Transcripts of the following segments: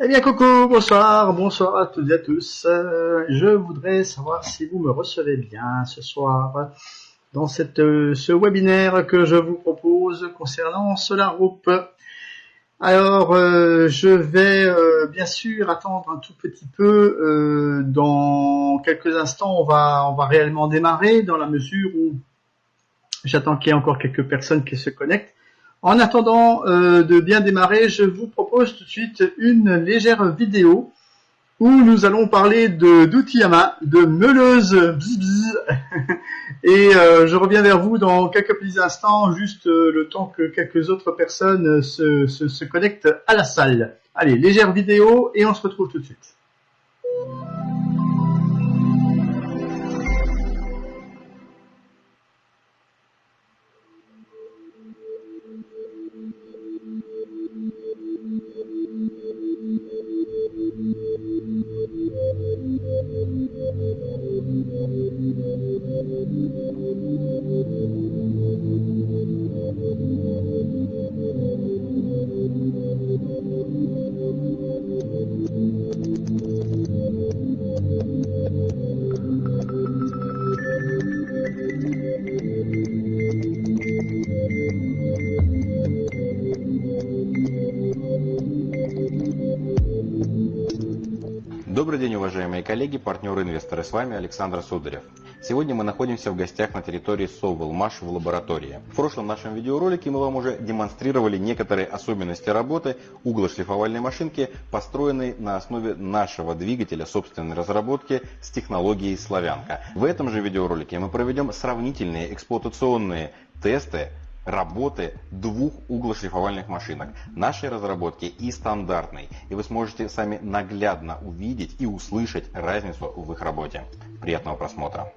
Eh bien, coucou, bonsoir, bonsoir à toutes et à tous. Je voudrais savoir si vous me recevez bien ce soir dans ce webinaire que je vous propose concernant SolarGroup. Alors, je vais bien sûr attendre un tout petit peu. Dans quelques instants, on va réellement démarrer dans la mesure où j'attends qu'il y ait encore quelques personnes qui se connectent. En attendant de bien démarrer, je vous propose tout de suite une légère vidéo où nous allons parler d'outils à main, de meuleuse bzz bzz. Et je reviens vers vous dans quelques petits instants, juste le temps que quelques autres personnes se connectent à la salle. Allez, légère vidéo et on se retrouve tout de suite. Добрый день, уважаемые коллеги, партнеры, инвесторы. С вами Александр Сударев. Сегодня мы находимся в гостях на территории Соввелмаш в лаборатории. В прошлом нашем видеоролике мы вам уже демонстрировали некоторые особенности работы углошлифовальной машинки, построенной на основе нашего двигателя собственной разработки с технологией Славянка. В этом же видеоролике мы проведем сравнительные эксплуатационные тесты работы двух углошлифовальных машинок, нашей разработки и стандартной. И вы сможете сами наглядно увидеть и услышать разницу в их работе. Приятного просмотра!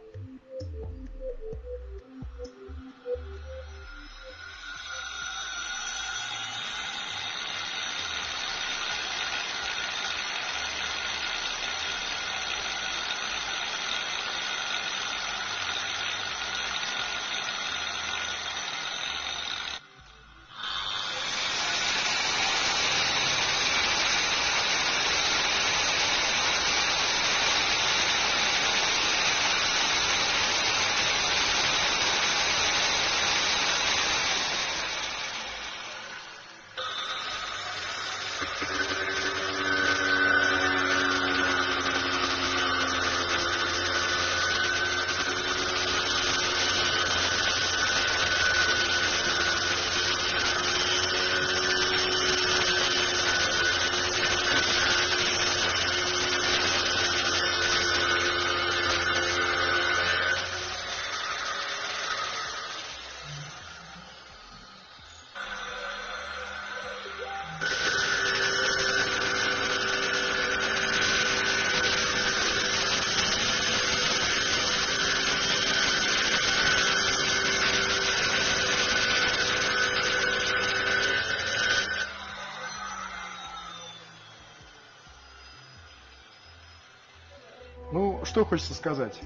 Ну, что хочется сказать.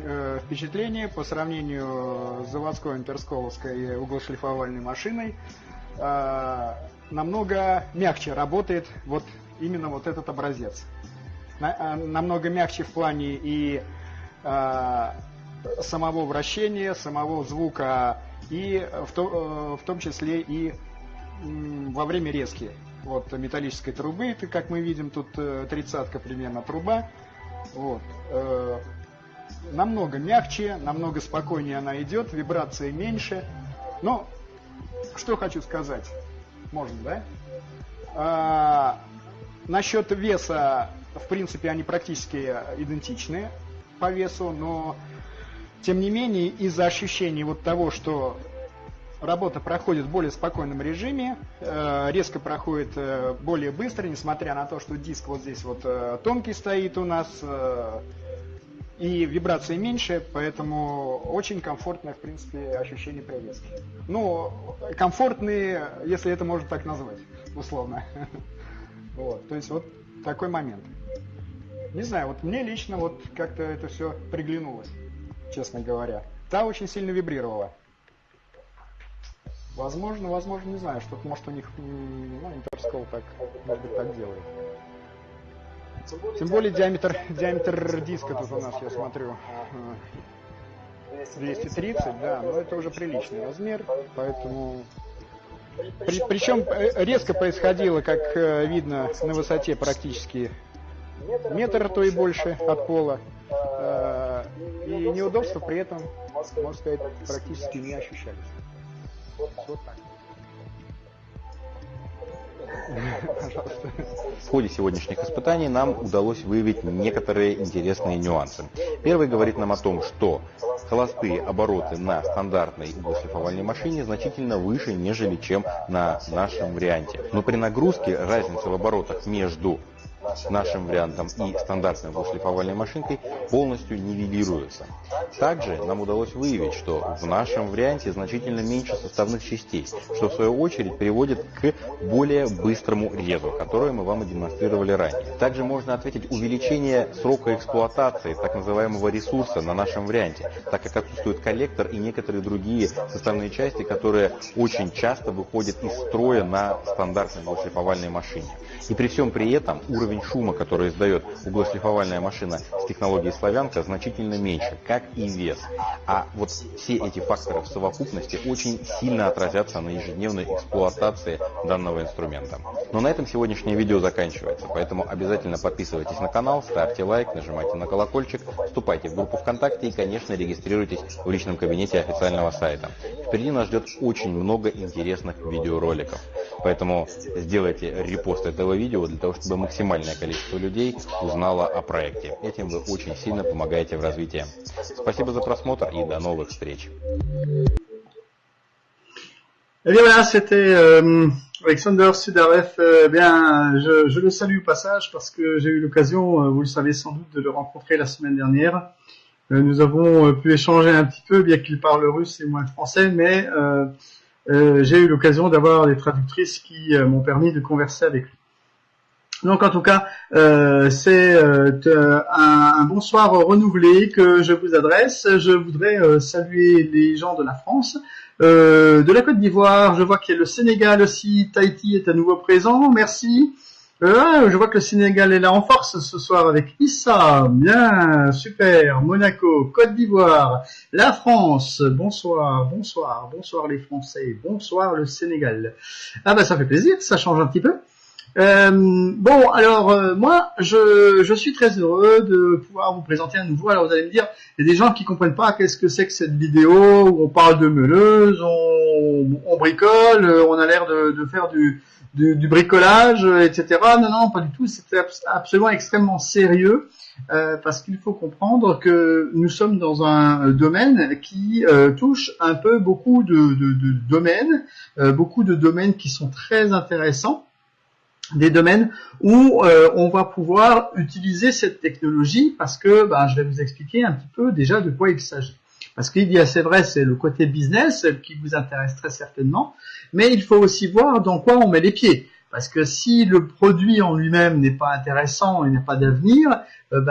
Впечатление по сравнению с заводской амперсколовской углошлифовальной машиной намного мягче работает вот именно вот этот образец. Намного мягче в плане и самого вращения, самого звука, и в том числе и во время резки. Вот металлической трубы, это, как мы видим, тут 30-ка примерно труба. Вот. Намного мягче, намного спокойнее она идет, вибрации меньше. Но, что хочу сказать, можно, да? Насчет веса, в принципе, они практически идентичны по весу, но, тем не менее, из-за ощущений вот того, что работа проходит в более спокойном режиме, резко проходит более быстро, несмотря на то, что диск вот здесь вот тонкий стоит у нас, и вибрации меньше, поэтому очень комфортное, в принципе, ощущение при резке. Ну, комфортные, если это можно так назвать, условно. Вот, то есть вот такой момент. Не знаю, вот мне лично вот как-то это все приглянулось, честно говоря. Та очень сильно вибрировала. Возможно, не знаю, что-то, может, у них, ну, Интерскол так, может быть, так делает. Тем более диаметр диска тут у нас, я смотрю, 230, да, но это уже приличный размер, поэтому... Причем резко происходило, как видно, на высоте практически метр, а то и больше от пола. И неудобства при этом, можно сказать, практически не ощущались. Вот так. В ходе сегодняшних испытаний нам удалось выявить некоторые интересные нюансы. Первый говорит нам о том, что холостые обороты на стандартной углошлифовальной машине значительно выше, нежели чем на нашем варианте. Но при нагрузке разница в оборотах между нашим вариантом и стандартной углошлифовальной машинкой полностью нивелируется. Также нам удалось выявить, что в нашем варианте значительно меньше составных частей, что в свою очередь приводит к более быстрому резу, которое мы вам и демонстрировали ранее. Также можно ответить увеличение срока эксплуатации так называемого ресурса на нашем варианте, так как отсутствует коллектор и некоторые другие составные части, которые очень часто выходят из строя на стандартной углошлифовальной машине. И при всем при этом уровень шума, который издает углошлифовальная машина с технологией славянка, значительно меньше, как и вес. А вот все эти факторы в совокупности очень сильно отразятся на ежедневной эксплуатации данного инструмента. Но на этом сегодняшнее видео заканчивается, поэтому обязательно подписывайтесь на канал, ставьте лайк, нажимайте на колокольчик, вступайте в группу ВКонтакте и, конечно, регистрируйтесь в личном кабинете официального сайта. Впереди нас ждет очень много интересных видеороликов. Поэтому сделайте репост этого видео для того, чтобы максимальное количество людей узнало о проекте. Этим вы очень сильно помогаете в развитии. Спасибо за просмотр и до новых встреч. Et bien voilà, c'était Alexander Sudarev. Je le salue au passage parce que j'ai eu l'occasion, vous le savez sans doute, de le rencontrer la semaine dernière. Nous avons pu échanger un petit peu, bien qu'il parle russe et moi le français, mais j'ai eu l'occasion d'avoir des traductrices qui m'ont permis de converser avec lui. Donc en tout cas, c'est un bonsoir renouvelé que je vous adresse. Je voudrais saluer les gens de la France, de la Côte d'Ivoire. Je vois qu'il y a le Sénégal aussi. Tahiti est à nouveau présent. Merci. Je vois que le Sénégal est là en force ce soir avec Issa. Bien, super. Monaco, Côte d'Ivoire, la France. Bonsoir, bonsoir, bonsoir les Français. Bonsoir le Sénégal. Ah bah ça fait plaisir, ça change un petit peu. Bon, alors moi, je suis très heureux de pouvoir vous présenter à nouveau. Alors vous allez me dire, il y a des gens qui comprennent pas qu'est-ce que c'est que cette vidéo où on parle de meuleuse, on bricole, on a l'air de faire du bricolage, etc. Non, pas du tout. C'est absolument extrêmement sérieux parce qu'il faut comprendre que nous sommes dans un domaine qui touche un peu beaucoup de domaines, beaucoup de domaines qui sont très intéressants. Des domaines où on va pouvoir utiliser cette technologie parce que je vais vous expliquer un petit peu déjà de quoi il s'agit. Parce qu'il y a, c'est vrai, c'est le côté business qui vous intéresse très certainement, mais il faut aussi voir dans quoi on met les pieds. Parce que si le produit en lui-même n'est pas intéressant et n'a pas d'avenir,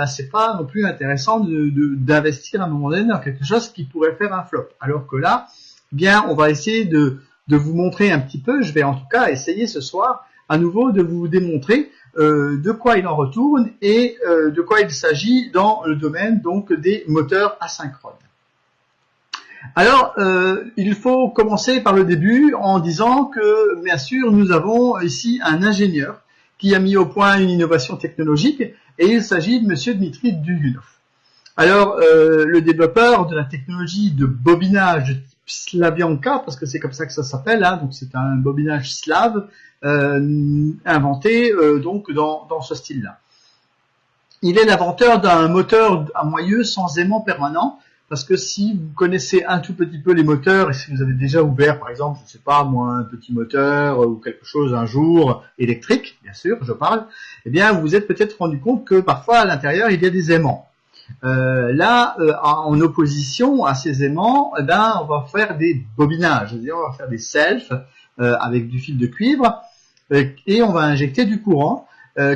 c'est pas non plus intéressant d'investir à un moment donné dans quelque chose qui pourrait faire un flop. Alors que là, bien, on va essayer de vous montrer un petit peu, je vais en tout cas essayer ce soir à nouveau de vous démontrer de quoi il en retourne et de quoi il s'agit dans le domaine donc des moteurs asynchrones. Alors, il faut commencer par le début en disant que, bien sûr, nous avons ici un ingénieur qui a mis au point une innovation technologique et il s'agit de monsieur Dmitri Dugunov. Alors, le développeur de la technologie de bobinage Slavianka, parce que c'est comme ça que ça s'appelle, hein, donc c'est un bobinage slave inventé donc dans ce style-là. Il est l'inventeur d'un moteur à moyeu sans aimant permanent, parce que si vous connaissez un tout petit peu les moteurs, et si vous avez déjà ouvert, par exemple, je sais pas moi, un petit moteur ou quelque chose un jour électrique, bien sûr, je parle, eh bien vous vous êtes peut-être rendu compte que parfois à l'intérieur il y a des aimants. En opposition à ces aimants, on va faire des bobinages, c'est-à-dire on va faire des selfs avec du fil de cuivre et on va injecter du courant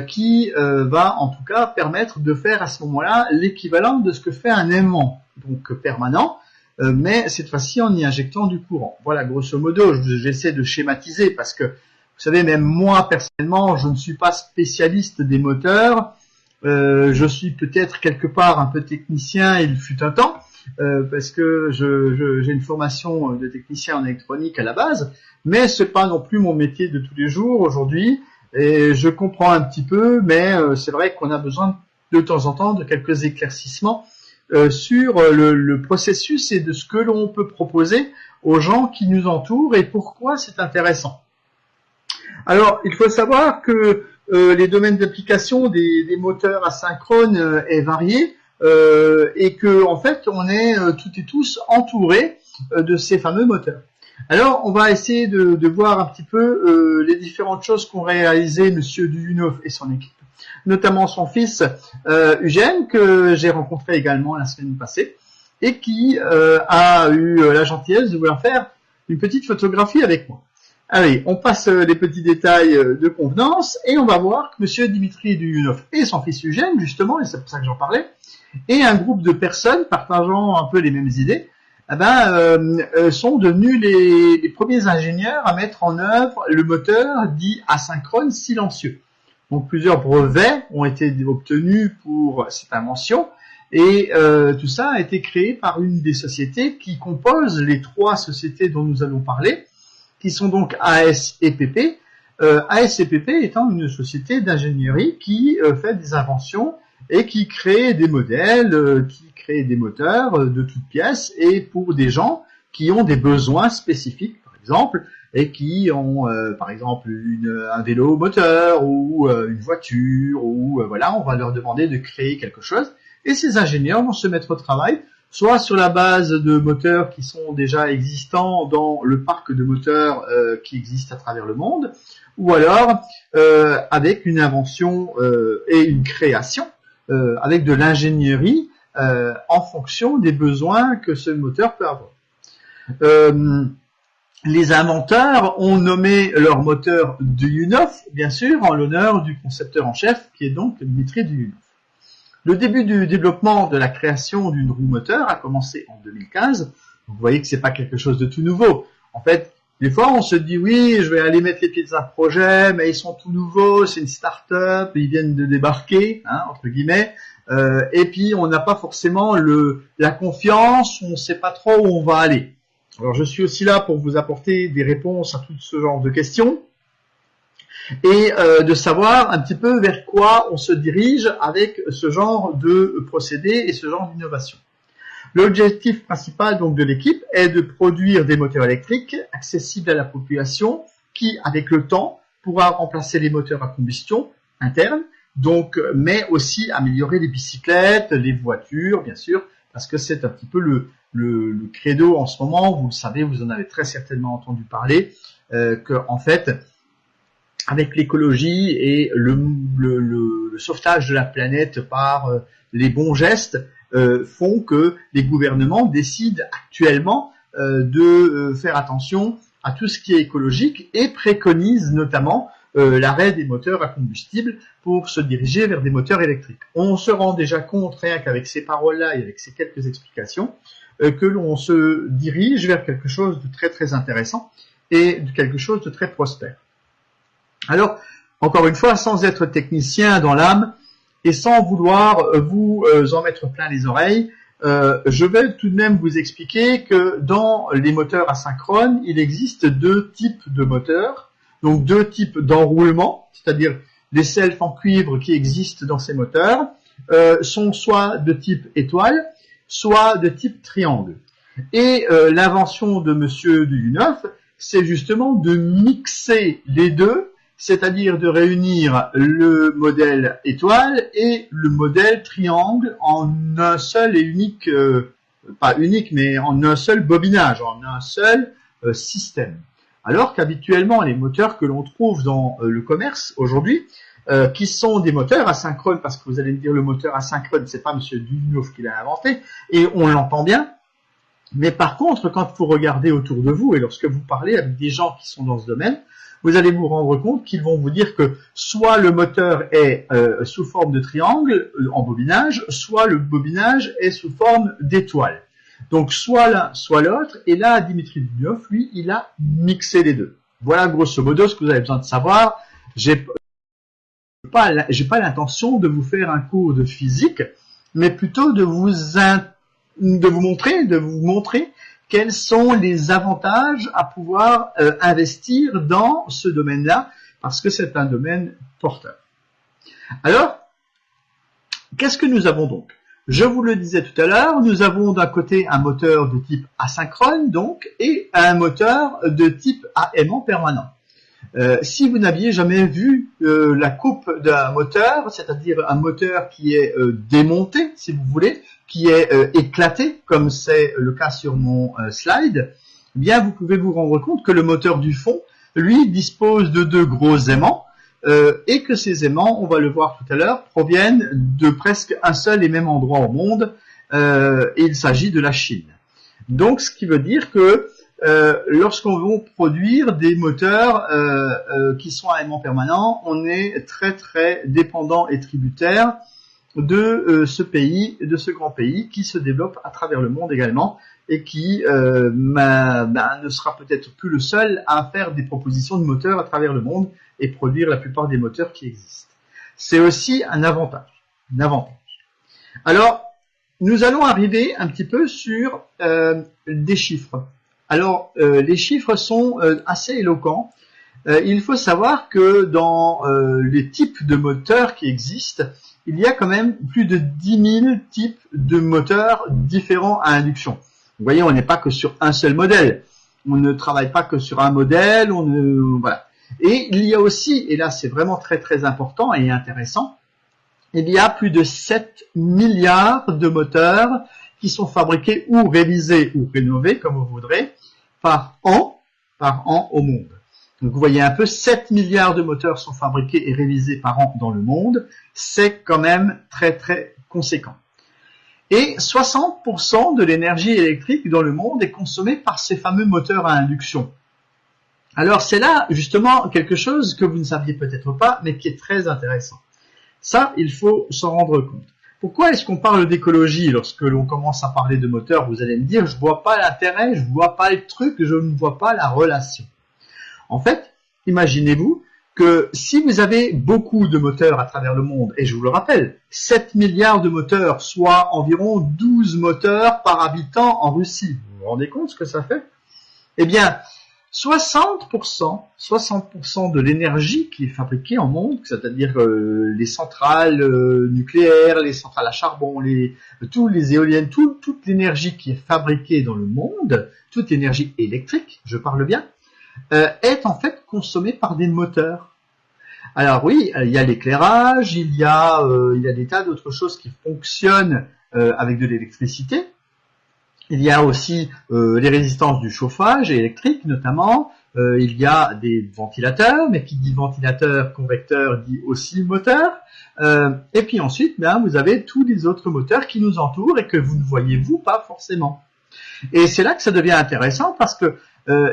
qui va en tout cas permettre de faire à ce moment-là l'équivalent de ce que fait un aimant, donc permanent, mais cette fois-ci en y injectant du courant. Voilà, grosso modo, j'essaie de schématiser parce que vous savez, même moi personnellement, je ne suis pas spécialiste des moteurs. Je suis peut-être quelque part un peu technicien, il fut un temps, parce que j'ai une formation de technicien en électronique à la base, mais c'est pas non plus mon métier de tous les jours aujourd'hui, et je comprends un petit peu, mais c'est vrai qu'on a besoin de temps en temps de quelques éclaircissements sur le processus et de ce que l'on peut proposer aux gens qui nous entourent et pourquoi c'est intéressant. Alors, il faut savoir que les domaines d'application des moteurs asynchrones est varié et que en fait, on est toutes et tous entourés de ces fameux moteurs. Alors, on va essayer de voir un petit peu les différentes choses qu'ont réalisé Monsieur Duyunov et son équipe, notamment son fils Eugène, que j'ai rencontré également la semaine passée, et qui a eu la gentillesse de vouloir faire une petite photographie avec moi. Allez, on passe les petits détails de convenance, et on va voir que Monsieur Dimitri Duyunov et son fils Eugène, justement, et c'est pour ça que j'en parlais, et un groupe de personnes partageant un peu les mêmes idées, sont devenus les premiers ingénieurs à mettre en œuvre le moteur dit asynchrone silencieux. Donc plusieurs brevets ont été obtenus pour cette invention et tout ça a été créé par une des sociétés qui composent les trois sociétés dont nous allons parler, qui sont donc AS&PP. AS&PP étant une société d'ingénierie qui fait des inventions et qui crée des modèles, qui crée des moteurs de toutes pièces et pour des gens qui ont des besoins spécifiques, par exemple, et qui ont, par exemple, un vélo moteur ou une voiture, ou voilà, on va leur demander de créer quelque chose. Et ces ingénieurs vont se mettre au travail, soit sur la base de moteurs qui sont déjà existants dans le parc de moteurs qui existe à travers le monde, ou alors avec une invention et une création, avec de l'ingénierie en fonction des besoins que ce moteur peut avoir. Les inventeurs ont nommé leur moteur Duyunov, bien sûr, en l'honneur du concepteur en chef, qui est donc Dmitri Duyunov. Le début du développement de la création d'une roue moteur a commencé en 2015. Vous voyez que c'est pas quelque chose de tout nouveau. En fait, des fois, on se dit oui, je vais aller mettre les pieds dans un projet, mais ils sont tout nouveaux, c'est une start-up, ils viennent de débarquer, hein, entre guillemets, et puis on n'a pas forcément la confiance, on ne sait pas trop où on va aller. Alors, je suis aussi là pour vous apporter des réponses à tout ce genre de questions et de savoir un petit peu vers quoi on se dirige avec ce genre de procédé et ce genre d'innovation. L'objectif principal donc de l'équipe est de produire des moteurs électriques accessibles à la population qui, avec le temps, pourra remplacer les moteurs à combustion interne, donc, mais aussi améliorer les bicyclettes, les voitures, bien sûr, parce que c'est un petit peu le credo en ce moment, vous le savez, vous en avez très certainement entendu parler, que en fait, avec l'écologie et le sauvetage de la planète par les bons gestes, font que les gouvernements décident actuellement de faire attention à tout ce qui est écologique et préconisent notamment l'arrêt des moteurs à combustible pour se diriger vers des moteurs électriques. On se rend déjà compte, rien qu'avec ces paroles-là et avec ces quelques explications, que l'on se dirige vers quelque chose de très très intéressant et de quelque chose de très prospère. Alors, encore une fois, sans être technicien dans l'âme et sans vouloir vous en mettre plein les oreilles, je vais tout de même vous expliquer que dans les moteurs asynchrones, il existe deux types de moteurs, donc deux types d'enroulement, c'est-à-dire les selfs en cuivre qui existent dans ces moteurs, sont soit de type étoile, soit de type triangle. Et l'invention de Monsieur Duyunov, c'est justement de mixer les deux, c'est-à-dire de réunir le modèle étoile et le modèle triangle en un seul et unique, pas unique, mais en un seul bobinage, en un seul système. Alors qu'habituellement, les moteurs que l'on trouve dans le commerce aujourd'hui, qui sont des moteurs asynchrones, parce que vous allez me dire le moteur asynchrone, c'est pas Monsieur Duyunov qui l'a inventé, et on l'entend bien, mais par contre, quand vous regardez autour de vous, et lorsque vous parlez avec des gens qui sont dans ce domaine, vous allez vous rendre compte qu'ils vont vous dire que soit le moteur est sous forme de triangle en bobinage, soit le bobinage est sous forme d'étoile. Donc soit l'un, soit l'autre, et là, Dmitri Duyunov, lui, il a mixé les deux. Voilà grosso modo ce que vous avez besoin de savoir. j'ai pas l'intention de vous faire un cours de physique, mais plutôt de vous montrer quels sont les avantages à pouvoir investir dans ce domaine-là, parce que c'est un domaine porteur. Alors, qu'est-ce que nous avons donc? Je vous le disais tout à l'heure, nous avons d'un côté un moteur de type asynchrone, donc, et un moteur de type aimant permanent. Si vous n'aviez jamais vu la coupe d'un moteur, c'est-à-dire un moteur qui est démonté, si vous voulez, qui est éclaté, comme c'est le cas sur mon slide, eh bien vous pouvez vous rendre compte que le moteur du fond, lui, dispose de deux gros aimants, et que ces aimants, on va le voir tout à l'heure, proviennent de presque un seul et même endroit au monde, et il s'agit de la Chine. Donc, ce qui veut dire que lorsqu'on veut produire des moteurs qui sont à aimant permanent, on est très très dépendant et tributaire de ce pays, de ce grand pays qui se développe à travers le monde également et qui ne sera peut-être plus le seul à faire des propositions de moteurs à travers le monde et produire la plupart des moteurs qui existent. C'est aussi un avantage. Alors, nous allons arriver un petit peu sur des chiffres. Alors, les chiffres sont assez éloquents. Il faut savoir que dans les types de moteurs qui existent, il y a quand même plus de 10 000 types de moteurs différents à induction. Vous voyez, on n'est pas que sur un seul modèle. On ne travaille pas que sur un modèle. Voilà. Et il y a aussi, et là c'est vraiment très très important et intéressant, il y a plus de 7 milliards de moteurs qui sont fabriqués ou révisés ou rénovés, comme vous voudrez, par an au monde. Donc vous voyez un peu, 7 milliards de moteurs sont fabriqués et révisés par an dans le monde. C'est quand même très très conséquent. Et 60% de l'énergie électrique dans le monde est consommée par ces fameux moteurs à induction. Alors c'est là justement quelque chose que vous ne saviez peut-être pas, mais qui est très intéressant. Ça, il faut s'en rendre compte. Pourquoi est-ce qu'on parle d'écologie lorsque l'on commence à parler de moteur? Vous allez me dire, je vois pas l'intérêt, je vois pas le truc, je ne vois pas la relation. En fait, imaginez-vous que si vous avez beaucoup de moteurs à travers le monde, et je vous le rappelle, 7 milliards de moteurs, soit environ 12 moteurs par habitant en Russie, vous vous rendez compte ce que ça fait? Eh bien, 60% de l'énergie qui est fabriquée en monde, c'est-à-dire les centrales nucléaires, les centrales à charbon, toutes les éoliennes, toute l'énergie qui est fabriquée dans le monde, toute l'énergie électrique, je parle bien, est en fait consommée par des moteurs. Alors oui, il y a l'éclairage, il y a des tas d'autres choses qui fonctionnent avec de l'électricité. Il y a aussi les résistances du chauffage électrique notamment. Il y a des ventilateurs, mais qui dit ventilateur, convecteur, dit aussi moteur. Et puis ensuite, vous avez tous les autres moteurs qui nous entourent et que vous ne voyez vous pas forcément. Et c'est là que ça devient intéressant parce que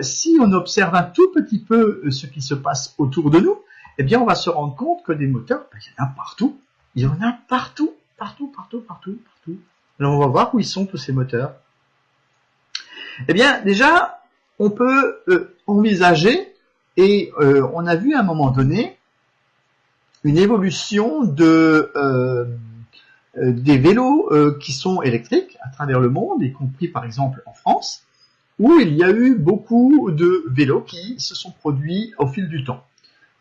si on observe un tout petit peu ce qui se passe autour de nous, eh bien on va se rendre compte que des moteurs, il y en a partout. Il y en a partout. Alors on va voir où ils sont tous ces moteurs. Eh bien, déjà, on peut envisager, et on a vu à un moment donné, une évolution des vélos qui sont électriques à travers le monde, y compris par exemple en France, où il y a eu beaucoup de vélos qui se sont produits au fil du temps.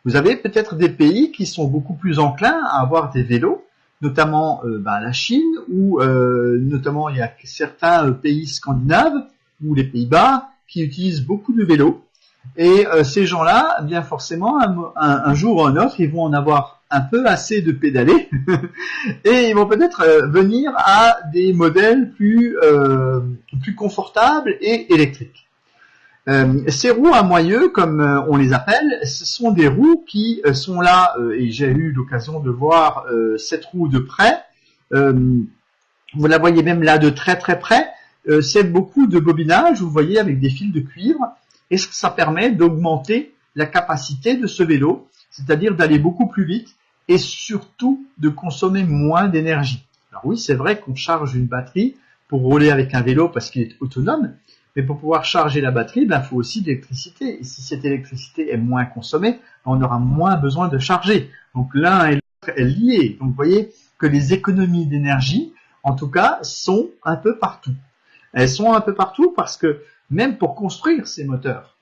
Vous avez peut-être des pays qui sont beaucoup plus enclins à avoir des vélos, notamment la Chine, ou notamment il y a certains pays scandinaves, ou les Pays-Bas, qui utilisent beaucoup de vélos. Et ces gens-là, bien forcément, un jour ou un autre, ils vont en avoir un peu assez de pédaler, et ils vont peut-être venir à des modèles plus confortables et électriques. Ces roues à moyeu, comme on les appelle, ce sont des roues qui sont là, et j'ai eu l'occasion de voir cette roue de près. Vous la voyez même là de très très près. C'est beaucoup de bobinage, vous voyez, avec des fils de cuivre, et ça permet d'augmenter la capacité de ce vélo, c'est-à-dire d'aller beaucoup plus vite et surtout de consommer moins d'énergie. Alors oui, c'est vrai qu'on charge une batterie pour rouler avec un vélo parce qu'il est autonome, mais pour pouvoir charger la batterie, il faut aussi de l'électricité. Et si cette électricité est moins consommée, on aura moins besoin de charger. Donc l'un et l'autre est lié. Donc vous voyez que les économies d'énergie, en tout cas, sont un peu partout. Elles sont un peu partout parce que même pour construire ces moteurs,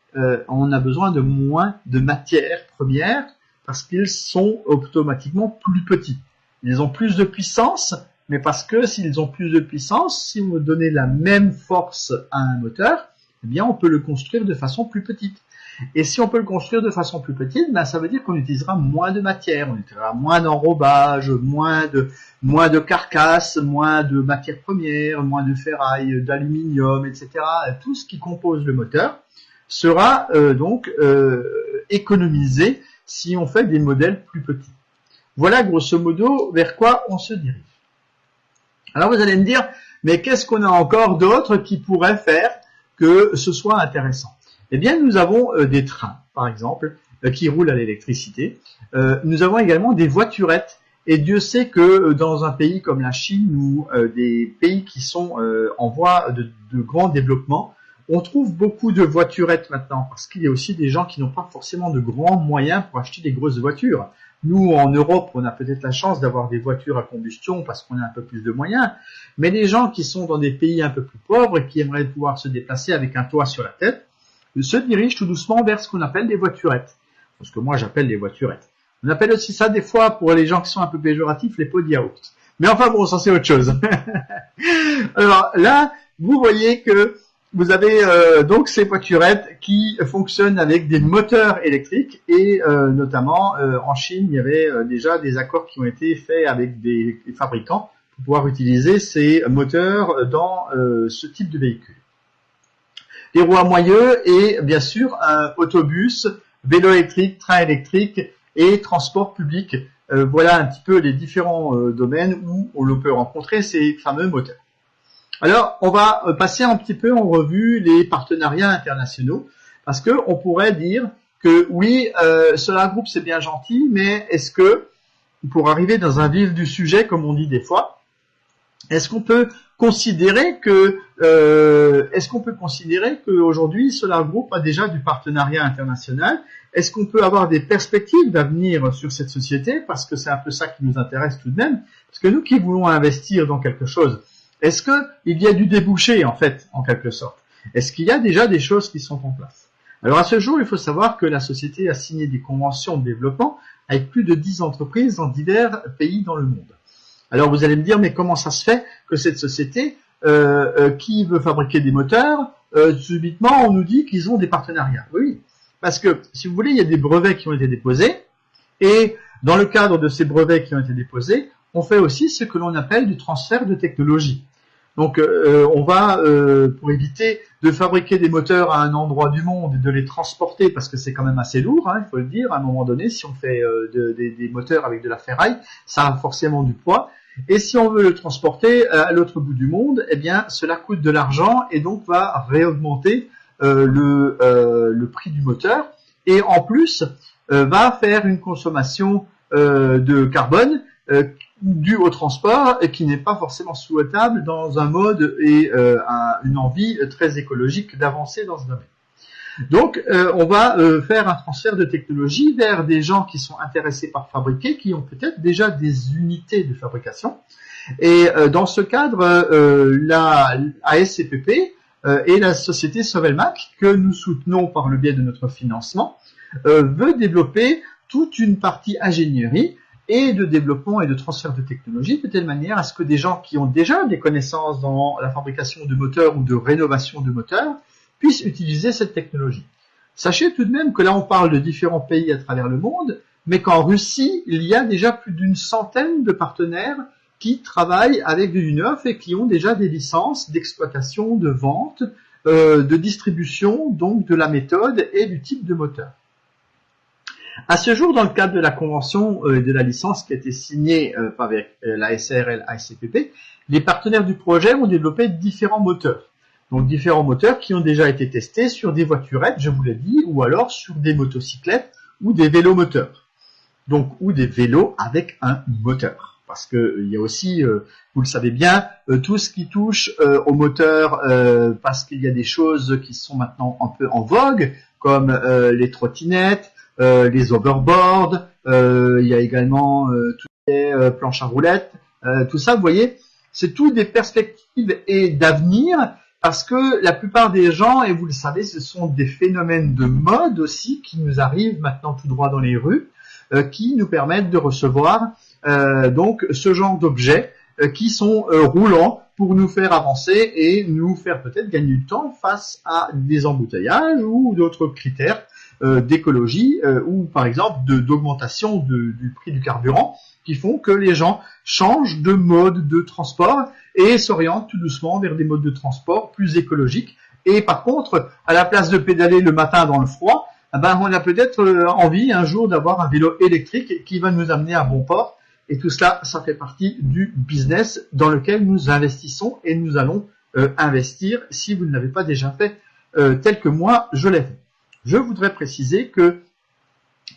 on a besoin de moins de matières premières parce qu'ils sont automatiquement plus petits. Ils ont plus de puissance, mais parce que s'ils ont plus de puissance, si vous donnez la même force à un moteur, eh bien on peut le construire de façon plus petite. Et si on peut le construire de façon plus petite, ça veut dire qu'on utilisera moins de matière, on utilisera moins d'enrobage, moins de carcasse, moins de matières premières, moins de ferraille, d'aluminium, etc. Tout ce qui compose le moteur sera donc économisé si on fait des modèles plus petits. Voilà grosso modo vers quoi on se dirige. Alors vous allez me dire, mais qu'est-ce qu'on a encore d'autre qui pourrait faire que ce soit intéressant? Eh bien, nous avons des trains, par exemple, qui roulent à l'électricité. Nous avons également des voiturettes. Et Dieu sait que dans un pays comme la Chine ou des pays qui sont en voie de grand développement, on trouve beaucoup de voiturettes maintenant parce qu'il y a aussi des gens qui n'ont pas forcément de grands moyens pour acheter des grosses voitures. Nous, en Europe, on a peut-être la chance d'avoir des voitures à combustion parce qu'on a un peu plus de moyens. Mais les gens qui sont dans des pays un peu plus pauvres et qui aimeraient pouvoir se déplacer avec un toit sur la tête, se dirigent tout doucement vers ce qu'on appelle des voiturettes. Ce que moi j'appelle des voiturettes. On appelle aussi ça des fois, pour les gens qui sont un peu péjoratifs, les pots de yaourt. Mais enfin bon, ça c'est autre chose. Alors là, vous voyez que vous avez donc ces voiturettes qui fonctionnent avec des moteurs électriques et notamment en Chine, il y avait déjà des accords qui ont été faits avec des fabricants pour pouvoir utiliser ces moteurs dans ce type de véhicule. Des roues à moyeu et bien sûr un autobus, vélo électrique, train électrique et transport public. Voilà un petit peu les différents domaines où on peut rencontrer ces fameux moteurs. Alors, on va passer un petit peu en revue les partenariats internationaux parce que on pourrait dire que oui, Solar Group c'est bien gentil, mais est-ce que pour arriver dans un vif du sujet, comme on dit des fois, est-ce qu'on peut considérer que aujourd'hui Solar Group a déjà du partenariat international? Est-ce qu'on peut avoir des perspectives d'avenir sur cette société? Parce que c'est un peu ça qui nous intéresse tout de même. Parce que nous qui voulons investir dans quelque chose, est-ce qu'il y a du débouché en fait, en quelque sorte? Est-ce qu'il y a déjà des choses qui sont en place? Alors à ce jour, il faut savoir que la société a signé des conventions de développement avec plus de 10 entreprises dans divers pays dans le monde. Alors vous allez me dire, mais comment ça se fait que cette société qui veut fabriquer des moteurs, subitement on nous dit qu'ils ont des partenariats? Oui, parce que si vous voulez, il y a des brevets qui ont été déposés, et dans le cadre de ces brevets qui ont été déposés, on fait aussi ce que l'on appelle du transfert de technologie. Donc on va, pour éviter de fabriquer des moteurs à un endroit du monde et de les transporter, parce que c'est quand même assez lourd, il faut le dire, à un moment donné, si on fait des moteurs avec de la ferraille, ça a forcément du poids. Et si on veut le transporter à l'autre bout du monde, eh bien cela coûte de l'argent et donc va réaugmenter le prix du moteur. Et en plus, va faire une consommation de carbone dû au transport et qui n'est pas forcément souhaitable dans un mode et une envie très écologique d'avancer dans ce domaine. Donc on va faire un transfert de technologie vers des gens qui sont intéressés par fabriquer, qui ont peut-être déjà des unités de fabrication. Et dans ce cadre, la ASCPP et la société Sovelmac, que nous soutenons par le biais de notre financement, veut développer toute une partie ingénierie et de développement et de transfert de technologie de telle manière à ce que des gens qui ont déjà des connaissances dans la fabrication de moteurs ou de rénovation de moteurs puissent utiliser cette technologie. Sachez tout de même que là on parle de différents pays à travers le monde, mais qu'en Russie, il y a déjà plus d'une centaine de partenaires qui travaillent avec du neuf et qui ont déjà des licences d'exploitation, de vente, de distribution, donc de la méthode et du type de moteur. À ce jour, dans le cadre de la convention et de la licence qui a été signée avec la SARL ASCPP, les partenaires du projet ont développé différents moteurs. Donc différents moteurs qui ont déjà été testés sur des voiturettes, je vous l'ai dit, ou alors sur des motocyclettes ou des vélomoteurs. Donc, ou des vélos avec un moteur. parce que il y a aussi, vous le savez bien, tout ce qui touche au moteur, parce qu'il y a des choses qui sont maintenant un peu en vogue, comme les trottinettes, les overboards, il y a également tout ce qui est planche à roulettes, tout ça, vous voyez, c'est tout des perspectives et d'avenir, parce que la plupart des gens, et vous le savez, ce sont des phénomènes de mode aussi qui nous arrivent maintenant tout droit dans les rues, qui nous permettent de recevoir donc ce genre d'objets qui sont roulants pour nous faire avancer et nous faire peut-être gagner du temps face à des embouteillages ou d'autres critères d'écologie ou par exemple d'augmentation du prix du carburant qui font que les gens changent de mode de transport et s'orientent tout doucement vers des modes de transport plus écologiques. Et par contre, à la place de pédaler le matin dans le froid, ben, on a peut-être envie un jour d'avoir un vélo électrique qui va nous amener à bon port. Et tout cela, ça fait partie du business dans lequel nous investissons et nous allons investir si vous ne l'avez pas déjà fait tel que moi je l'ai fait. Je voudrais préciser que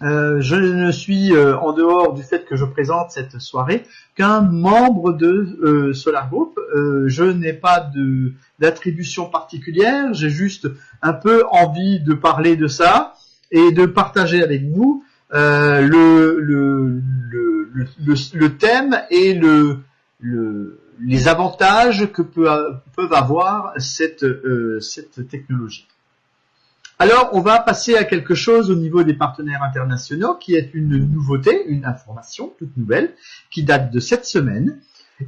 je ne suis, en dehors du fait que je présente cette soirée, qu'un membre de Solar Group. Je n'ai pas d'attribution particulière, j'ai juste un peu envie de parler de ça et de partager avec vous le thème et les avantages que peuvent avoir cette technologie. Alors, on va passer à quelque chose au niveau des partenaires internationaux qui est une nouveauté, une information toute nouvelle qui date de cette semaine.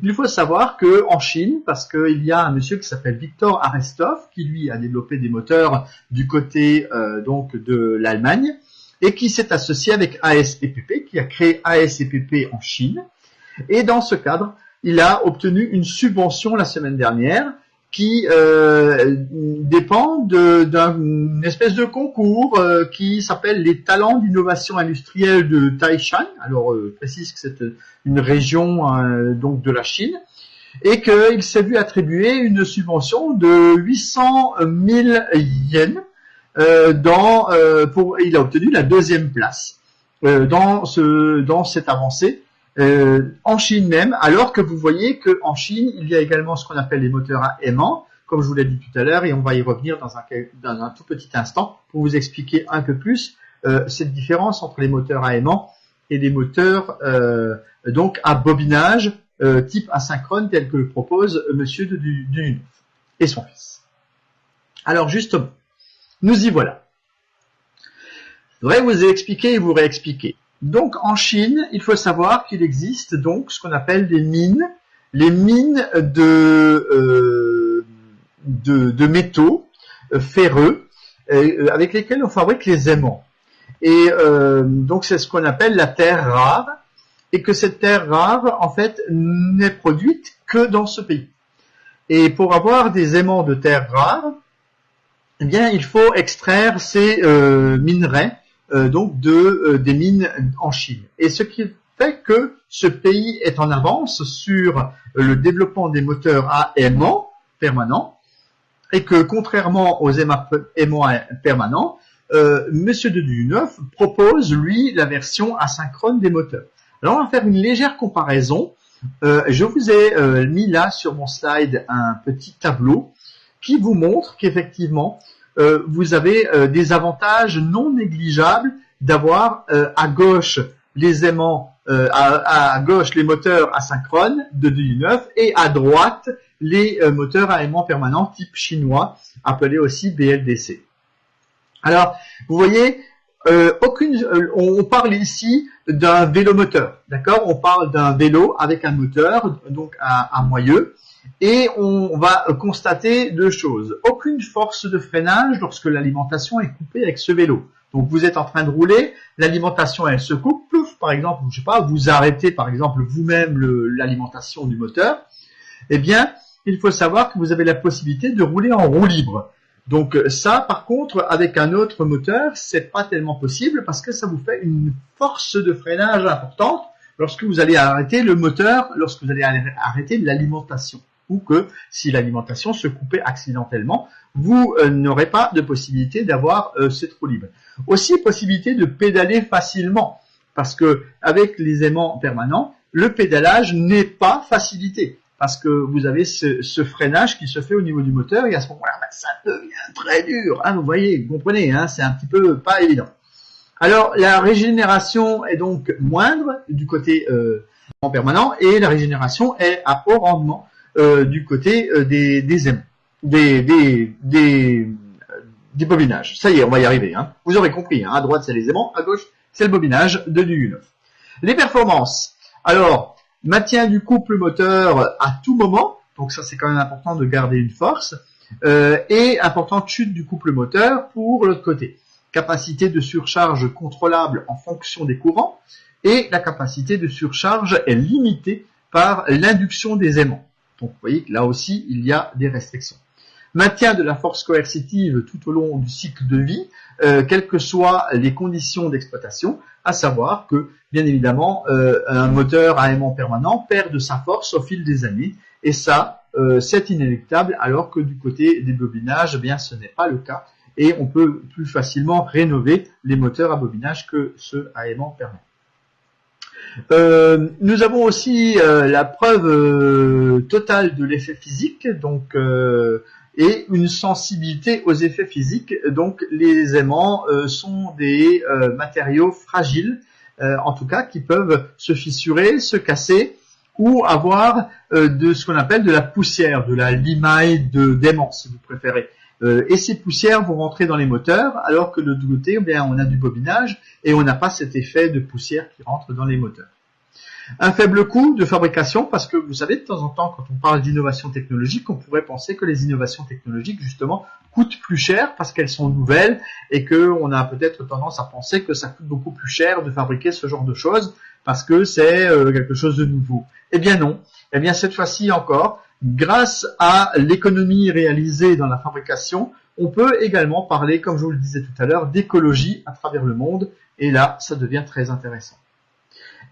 Il faut savoir que en Chine, parce qu'il y a un monsieur qui s'appelle Viktor Arestov qui lui a développé des moteurs du côté donc de l'Allemagne et qui s'est associé avec ASPPP, qui a créé ASPPP en Chine. Et dans ce cadre, il a obtenu une subvention la semaine dernière qui dépend d'une espèce de concours qui s'appelle les talents d'innovation industrielle de Taishan. Alors, je précise que c'est une région donc de la Chine et qu'il s'est vu attribuer une subvention de 800 000 yens il a obtenu la 2e place dans cette avancée. En Chine même, alors que vous voyez qu'en Chine, il y a également ce qu'on appelle les moteurs à aimant, comme je vous l'ai dit tout à l'heure, et on va y revenir dans un tout petit instant pour vous expliquer un peu plus cette différence entre les moteurs à aimant et les moteurs donc à bobinage type asynchrone tel que le propose Monsieur de Duyneuf et son fils. Alors justement, nous y voilà. Je voudrais vous expliquer et vous réexpliquer. Donc en Chine, il faut savoir qu'il existe donc ce qu'on appelle des mines, les mines de métaux ferreux avec lesquels on fabrique les aimants. Et donc c'est ce qu'on appelle la terre rare, et que cette terre rare en fait n'est produite que dans ce pays. Et pour avoir des aimants de terre rare, eh bien il faut extraire ces minerais donc des mines en Chine. Et ce qui fait que ce pays est en avance sur le développement des moteurs à aimant permanent et que contrairement aux aimants permanents, Monsieur de Duyneuf propose lui la version asynchrone des moteurs. Alors on va faire une légère comparaison. Je vous ai mis là sur mon slide un petit tableau qui vous montre qu'effectivement vous avez des avantages non négligeables d'avoir à gauche les aimants, à gauche les moteurs asynchrones de Duyneuf et à droite les moteurs à aimant permanent type chinois, appelés aussi BLDC. Alors, vous voyez, on parle ici d'un vélomoteur, d'accord? On parle d'un vélo avec un moteur, donc à moyeu. Et on va constater 2 choses. Aucune force de freinage lorsque l'alimentation est coupée avec ce vélo. Donc vous êtes en train de rouler, l'alimentation elle se coupe, plouf, par exemple, je sais pas, vous arrêtez par exemple vous-même l'alimentation du moteur. Eh bien, il faut savoir que vous avez la possibilité de rouler en roue libre. Donc ça, par contre, avec un autre moteur, c'est pas tellement possible parce que ça vous fait une force de freinage importante lorsque vous allez arrêter le moteur, lorsque vous allez arrêter l'alimentation. Ou que si l'alimentation se coupait accidentellement, vous n'aurez pas de possibilité d'avoir cette roue libre. Aussi possibilité de pédaler facilement, parce que avec les aimants permanents, le pédalage n'est pas facilité. Parce que vous avez ce freinage qui se fait au niveau du moteur, et à ce moment-là, ça devient très dur. Hein, vous voyez, vous comprenez, hein, c'est un petit peu pas évident. Alors, la régénération est donc moindre du côté en permanent, et la régénération est à haut rendement du côté des aimants, des bobinages. Ça y est, on va y arriver. Hein. Vous aurez compris, hein, à droite c'est les aimants, à gauche c'est le bobinage de du U9. Les performances. Alors, maintien du couple moteur à tout moment, donc ça c'est quand même important de garder une force, et importante chute du couple moteur pour l'autre côté. Capacité de surcharge contrôlable en fonction des courants, et la capacité de surcharge est limitée par l'induction des aimants. Donc vous voyez que là aussi il y a des restrictions. Maintien de la force coercitive tout au long du cycle de vie, quelles que soient les conditions d'exploitation, à savoir que, bien évidemment, un moteur à aimant permanent perd de sa force au fil des années, et ça, c'est inéluctable, alors que du côté des bobinages, eh bien, ce n'est pas le cas, et on peut plus facilement rénover les moteurs à bobinage que ceux à aimant permanent. Nous avons aussi la preuve totale de l'effet physique, donc et une sensibilité aux effets physiques. Donc les aimants sont des matériaux fragiles, en tout cas qui peuvent se fissurer, se casser ou avoir de ce qu'on appelle de la poussière, de la limaille d'aimant si vous préférez. Et ces poussières vont rentrer dans les moteurs, alors que de l'autre côté, eh bien, on a du bobinage et on n'a pas cet effet de poussière qui rentre dans les moteurs. Un faible coût de fabrication, parce que vous savez, de temps en temps, quand on parle d'innovation technologique, on pourrait penser que les innovations technologiques, justement, coûtent plus cher parce qu'elles sont nouvelles et qu'on a peut-être tendance à penser que ça coûte beaucoup plus cher de fabriquer ce genre de choses parce que c'est quelque chose de nouveau. Eh bien non. Eh bien cette fois-ci encore, grâce à l'économie réalisée dans la fabrication, on peut également parler, comme je vous le disais tout à l'heure, d'écologie à travers le monde. Et là, ça devient très intéressant.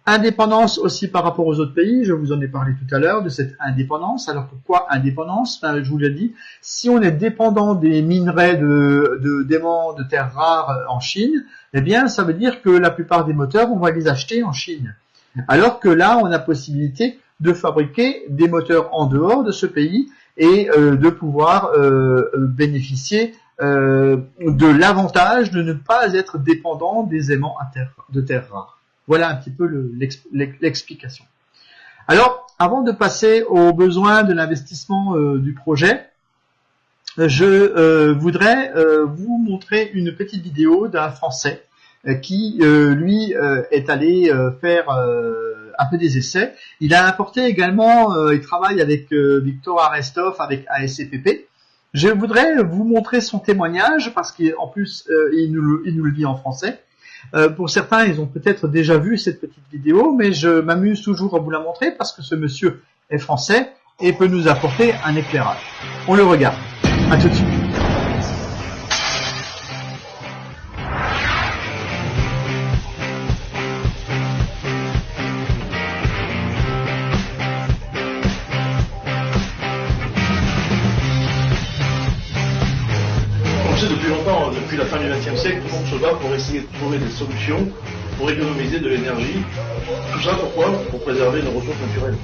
Indépendance aussi par rapport aux autres pays, je vous en ai parlé tout à l'heure de cette indépendance. Alors pourquoi indépendance? Je vous l'ai dit, si on est dépendant des minerais d'aimants de terres rares en Chine, eh bien ça veut dire que la plupart des moteurs, on va les acheter en Chine. Alors que là, on a possibilité de fabriquer des moteurs en dehors de ce pays et de pouvoir bénéficier de l'avantage de ne pas être dépendant des aimants de terres rares. Voilà un petit peu l'explication. Alors, avant de passer aux besoins de l'investissement du projet, je voudrais vous montrer une petite vidéo d'un Français qui, lui, est allé faire un peu des essais. Il a importé également, il travaille avec Victor Arestov, avec ASCPP. Je voudrais vous montrer son témoignage, parce qu'en plus, il nous le dit en français. Pour certains, ils ont peut-être déjà vu cette petite vidéo, mais je m'amuse toujours à vous la montrer parce que ce monsieur est français et peut nous apporter un éclairage. On le regarde. À tout de suite. Depuis longtemps, depuis la fin du XXe siècle, tout le monde se bat pour essayer de trouver des solutions pour économiser de l'énergie. Tout ça pourquoi? Pour préserver nos ressources naturelles.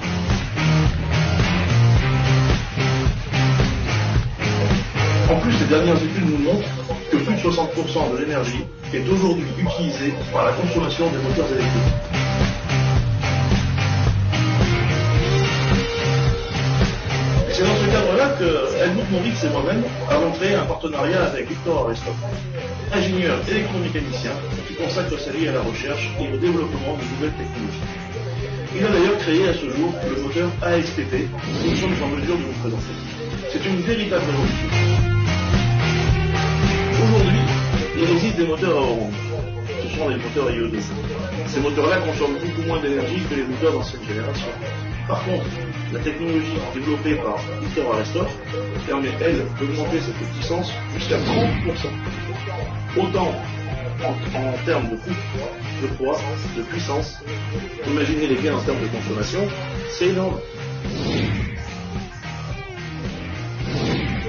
En plus, les dernières études nous montrent que plus de 60% de l'énergie est aujourd'hui utilisée par la consommation des moteurs électriques. C'est dans ce cadre-là que Helmut Moritz et moi-même avons créé un partenariat avec Victor Arestov, ingénieur électromécanicien qui consacre sa vie à la recherche et au développement de nouvelles technologies. Il a d'ailleurs créé à ce jour le moteur ASPP que nous sommes en mesure de vous présenter. C'est une véritable révolution. Aujourd'hui, il existe des moteurs à orange. Ce sont les moteurs iodés. Ces moteurs-là consomment beaucoup moins d'énergie que les moteurs d'ancienne génération. Par contre, la technologie développée par Victor Arestov permet, elle, d'augmenter cette puissance jusqu'à 30%. Autant en termes de coût, de poids, de puissance. Imaginez les gains en termes de consommation, c'est énorme.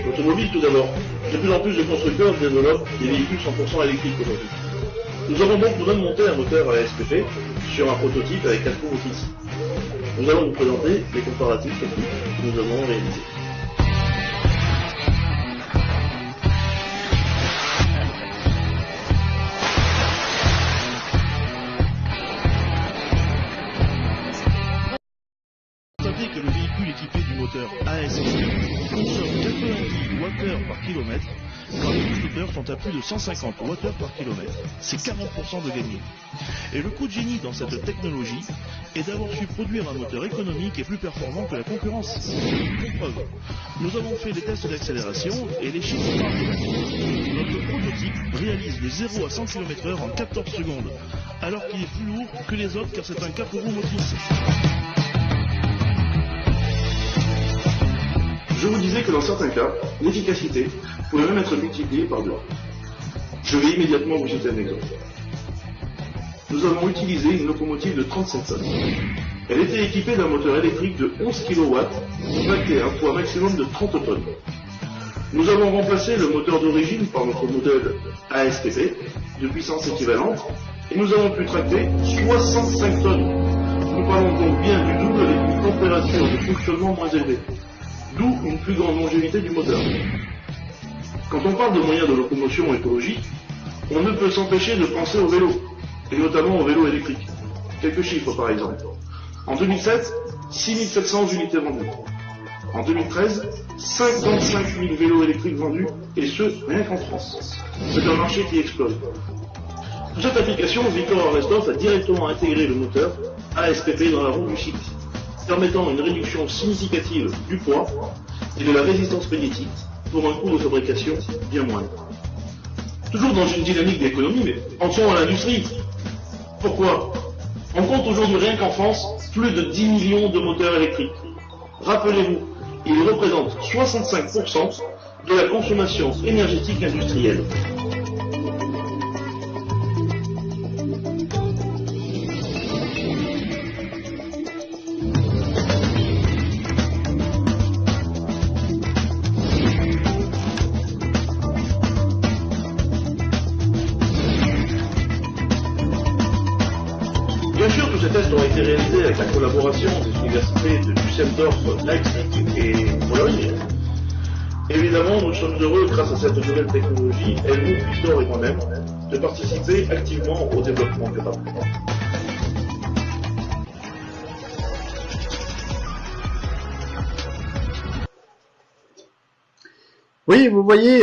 L'automobile, tout d'abord. De plus en plus de constructeurs développent des véhicules 100% électriques aujourd'hui. Nous avons donc nous-mêmes monté un moteur à SPP sur un prototype avec 4 roues motrices. Nous allons vous présenter les comparatifs techniques que nous avons réalisés. Constatez que le véhicule équipé du moteur ASP consomme 90 Wh par kilomètre quand les constructeurs sont à plus de 150 Wh par kilomètre. C'est 40% de gagné. Et le coup de génie dans cette technologie est d'avoir su produire un moteur économique et plus performant que la concurrence. Pour preuve, nous avons fait des tests d'accélération et les chiffres parlent d'eux-mêmes. Notre prototype réalise de 0 à 100 km/h en 14 secondes, alors qu'il est plus lourd que les autres car c'est un 4 roues motrices. Je vous disais que dans certains cas, l'efficacité pouvait même être multipliée par 2. Je vais immédiatement vous citer un exemple. Nous avons utilisé une locomotive de 37 tonnes. Elle était équipée d'un moteur électrique de 11 kW pour tracter un poids maximum de 30 tonnes. Nous avons remplacé le moteur d'origine par notre modèle ASTP de puissance équivalente et nous avons pu tracter 65 tonnes. Nous parlons donc bien du double avec une température de fonctionnement moins élevée. D'où une plus grande longévité du moteur. Quand on parle de moyens de locomotion écologique, on ne peut s'empêcher de penser au vélo, et notamment au vélo électrique. Quelques chiffres par exemple. En 2007, 6700 unités vendues. En 2013, 55 000 vélos électriques vendus, et ce, rien qu'en France. C'est un marché qui explose. Pour cette application, Victor Arestov a directement intégré le moteur ASPP dans la roue du site, permettant une réduction significative du poids et de la résistance magnétique pour un coût de fabrication bien moindre. Toujours dans une dynamique d'économie, mais pensons à l'industrie. Pourquoi? On compte aujourd'hui rien qu'en France plus de 10 millions de moteurs électriques. Rappelez-vous, ils représentent 65% de la consommation énergétique industrielle. Bien sûr, tous ces tests ont été réalisés avec la collaboration des universités de Düsseldorf, Leipzig et Bologne. Évidemment, nous sommes heureux, grâce à cette nouvelle technologie, Helmut, Victor et moi-même, de participer activement au développement durable. Oui, vous voyez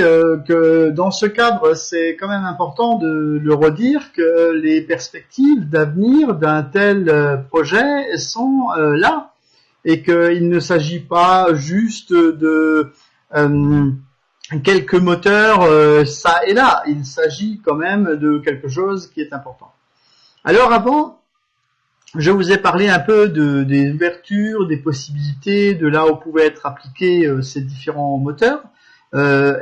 que dans ce cadre, c'est quand même important de le redire que les perspectives d'avenir d'un tel projet sont là et qu'il ne s'agit pas juste de quelques moteurs ça et là. Il s'agit quand même de quelque chose qui est important. Alors avant, je vous ai parlé un peu des ouvertures, des possibilités, de là où pouvaient être appliqués ces différents moteurs.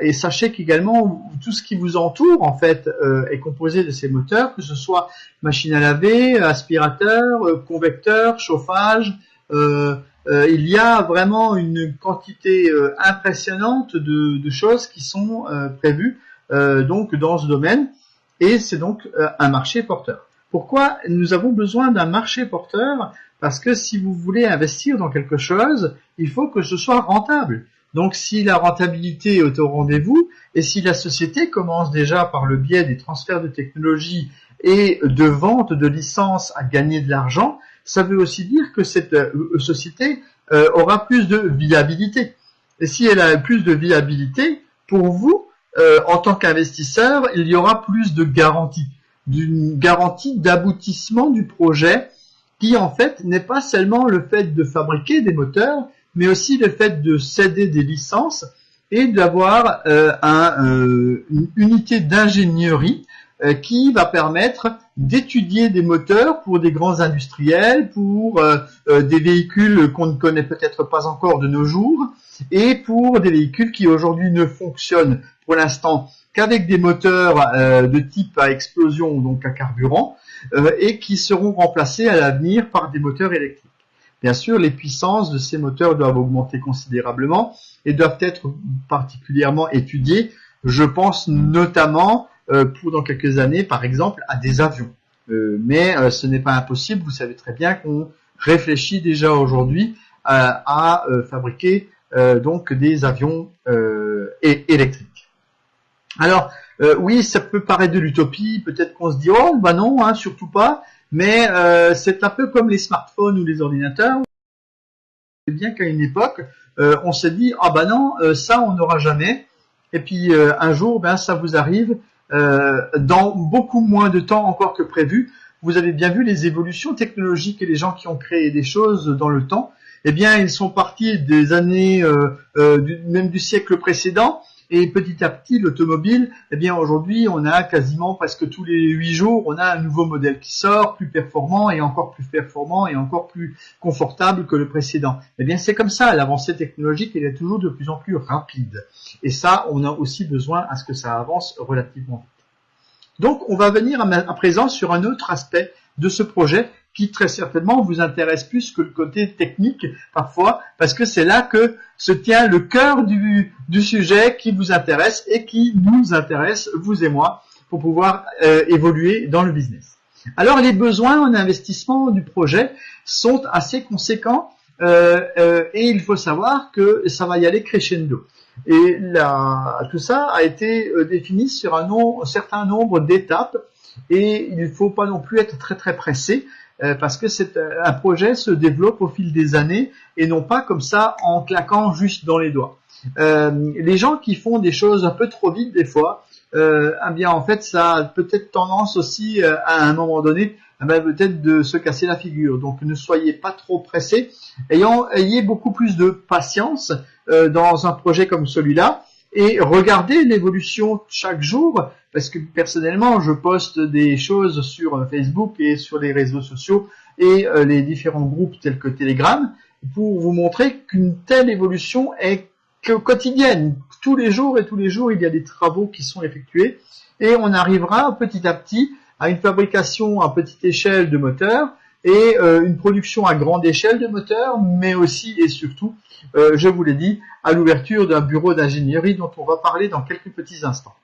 Et sachez qu'également tout ce qui vous entoure en fait est composé de ces moteurs, que ce soit machine à laver, aspirateur, convecteur, chauffage. Il y a vraiment une quantité impressionnante de choses qui sont prévues donc dans ce domaine, et c'est donc un marché porteur. Pourquoi nous avons besoin d'un marché porteur? Parce que si vous voulez investir dans quelque chose, il faut que ce soit rentable. Donc si la rentabilité est au rendez-vous, et si la société commence déjà par le biais des transferts de technologie et de vente de licences à gagner de l'argent, ça veut aussi dire que cette société aura plus de viabilité. Et si elle a plus de viabilité, pour vous, en tant qu'investisseur, il y aura plus de garantie, d'une garantie d'aboutissement du projet qui en fait n'est pas seulement le fait de fabriquer des moteurs, mais aussi le fait de céder des licences et d'avoir une unité d'ingénierie qui va permettre d'étudier des moteurs pour des grands industriels, pour des véhicules qu'on ne connaît peut-être pas encore de nos jours, et pour des véhicules qui aujourd'hui ne fonctionnent pour l'instant qu'avec des moteurs de type à explosion, donc à carburant, et qui seront remplacés à l'avenir par des moteurs électriques. Bien sûr, les puissances de ces moteurs doivent augmenter considérablement et doivent être particulièrement étudiées. Je pense notamment pour dans quelques années, par exemple, à des avions. Mais ce n'est pas impossible. Vous savez très bien qu'on réfléchit déjà aujourd'hui à fabriquer donc des avions électriques. Alors oui, ça peut paraître de l'utopie. Peut-être qu'on se dit oh bah non, hein, surtout pas. Mais c'est un peu comme les smartphones ou les ordinateurs. C'est bien qu'à une époque, on s'est dit ah bah non, ça on n'aura jamais. Et puis un jour, ben ça vous arrive dans beaucoup moins de temps encore que prévu. Vous avez bien vu les évolutions technologiques et les gens qui ont créé des choses dans le temps. Eh bien, ils sont partis des années même du siècle précédent. Et petit à petit, l'automobile, eh bien aujourd'hui, on a quasiment presque tous les 8 jours, on a un nouveau modèle qui sort, plus performant et encore plus confortable que le précédent. Eh bien, c'est comme ça, l'avancée technologique, elle est toujours de plus en plus rapide. Et ça, on a aussi besoin à ce que ça avance relativement vite. Donc, on va venir à présent sur un autre aspect de ce projet qui très certainement vous intéresse plus que le côté technique parfois, parce que c'est là que se tient le cœur du sujet qui vous intéresse et qui nous intéresse, vous et moi, pour pouvoir évoluer dans le business. Alors les besoins en investissement du projet sont assez conséquents et il faut savoir que ça va y aller crescendo. Et tout ça a été défini sur un certain nombre d'étapes et il ne faut pas non plus être très très pressé. Parce que un projet se développe au fil des années et non pas comme ça en claquant juste dans les doigts. Les gens qui font des choses un peu trop vite des fois, eh bien en fait ça a peut-être tendance aussi à un moment donné peut-être de se casser la figure. Donc ne soyez pas trop pressés, ayez beaucoup plus de patience dans un projet comme celui-là. Et regardez l'évolution chaque jour, parce que personnellement, je poste des choses sur Facebook et sur les réseaux sociaux et les différents groupes tels que Telegram pour vous montrer qu'une telle évolution est quotidienne. Tous les jours, il y a des travaux qui sont effectués et on arrivera petit à petit à une fabrication à petite échelle de moteurs et une production à grande échelle de moteurs, mais aussi et surtout, je vous l'ai dit, à l'ouverture d'un bureau d'ingénierie dont on va parler dans quelques petits instants.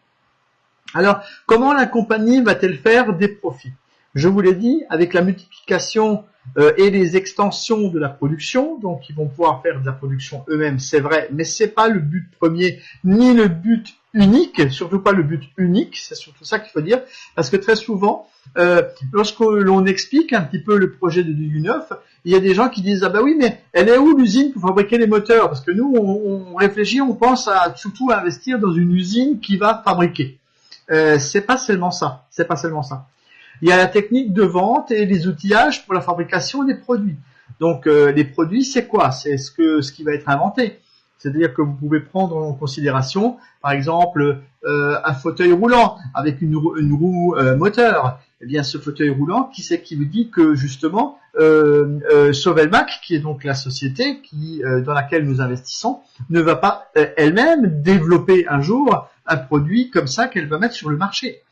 Alors, comment la compagnie va-t-elle faire des profits? Je vous l'ai dit, avec la multiplication et les extensions de la production, donc ils vont pouvoir faire de la production eux-mêmes, c'est vrai, mais c'est pas le but premier, ni le but unique, surtout pas le but unique, c'est surtout ça qu'il faut dire, parce que très souvent, lorsque l'on explique un petit peu le projet de du9, il y a des gens qui disent ah ben oui, mais elle est où l'usine pour fabriquer les moteurs? Parce que nous, on réfléchit, on pense à surtout à investir dans une usine qui va fabriquer. C'est pas seulement ça. Il y a la technique de vente et les outillages pour la fabrication des produits. Donc les produits, c'est quoi? C'est ce qui va être inventé. C'est-à-dire que vous pouvez prendre en considération, par exemple, un fauteuil roulant avec une roue moteur. Eh bien, ce fauteuil roulant, qui c'est qui vous dit que justement, Sovelmac, qui est donc la société dans laquelle nous investissons, ne va pas elle-même développer un jour un produit comme ça qu'elle va mettre sur le marché.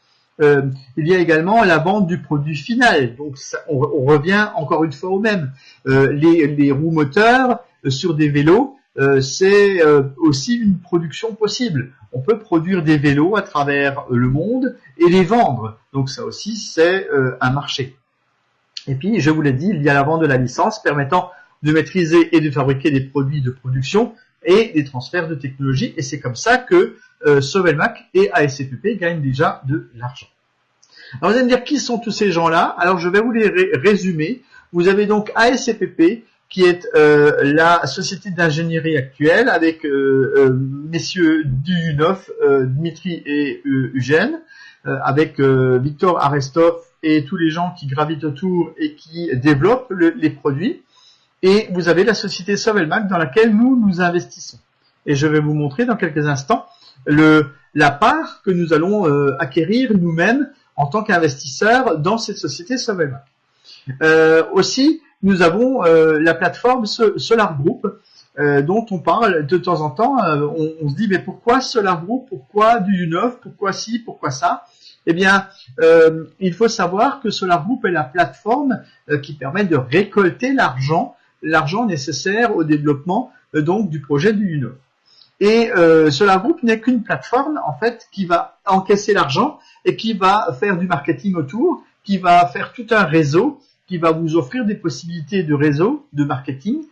Il y a également la vente du produit final. Donc, on revient encore une fois au même. Les roues moteurs sur des vélos, c'est aussi une production possible. On peut produire des vélos à travers le monde et les vendre. Donc ça aussi, c'est un marché. Et puis, je vous l'ai dit, il y a la vente de la licence permettant de maîtriser et de fabriquer des produits de production et des transferts de technologie. Et c'est comme ça que Sovelmac et ASCPP gagnent déjà de l'argent. Alors vous allez me dire, qui sont tous ces gens-là? Alors je vais vous les résumer. Vous avez donc ASCPP, qui est la société d'ingénierie actuelle avec messieurs du9, Dmitri et Eugène, avec Victor Arestov et tous les gens qui gravitent autour et qui développent les produits. Et vous avez la société Sovelmac dans laquelle nous investissons. Et je vais vous montrer dans quelques instants la part que nous allons acquérir nous-mêmes en tant qu'investisseurs dans cette société Sovelmac. Aussi, nous avons la plateforme Solar Group dont on parle de temps en temps. On se dit mais pourquoi Solar Group, pourquoi du U9, pourquoi ci, pourquoi ça? Eh bien, il faut savoir que Solar Group est la plateforme qui permet de récolter l'argent nécessaire au développement donc du projet du U9. Et Solar Group n'est qu'une plateforme en fait qui va encaisser l'argent et qui va faire du marketing autour, qui va faire tout un réseau, qui va vous offrir des possibilités de réseau, de marketing,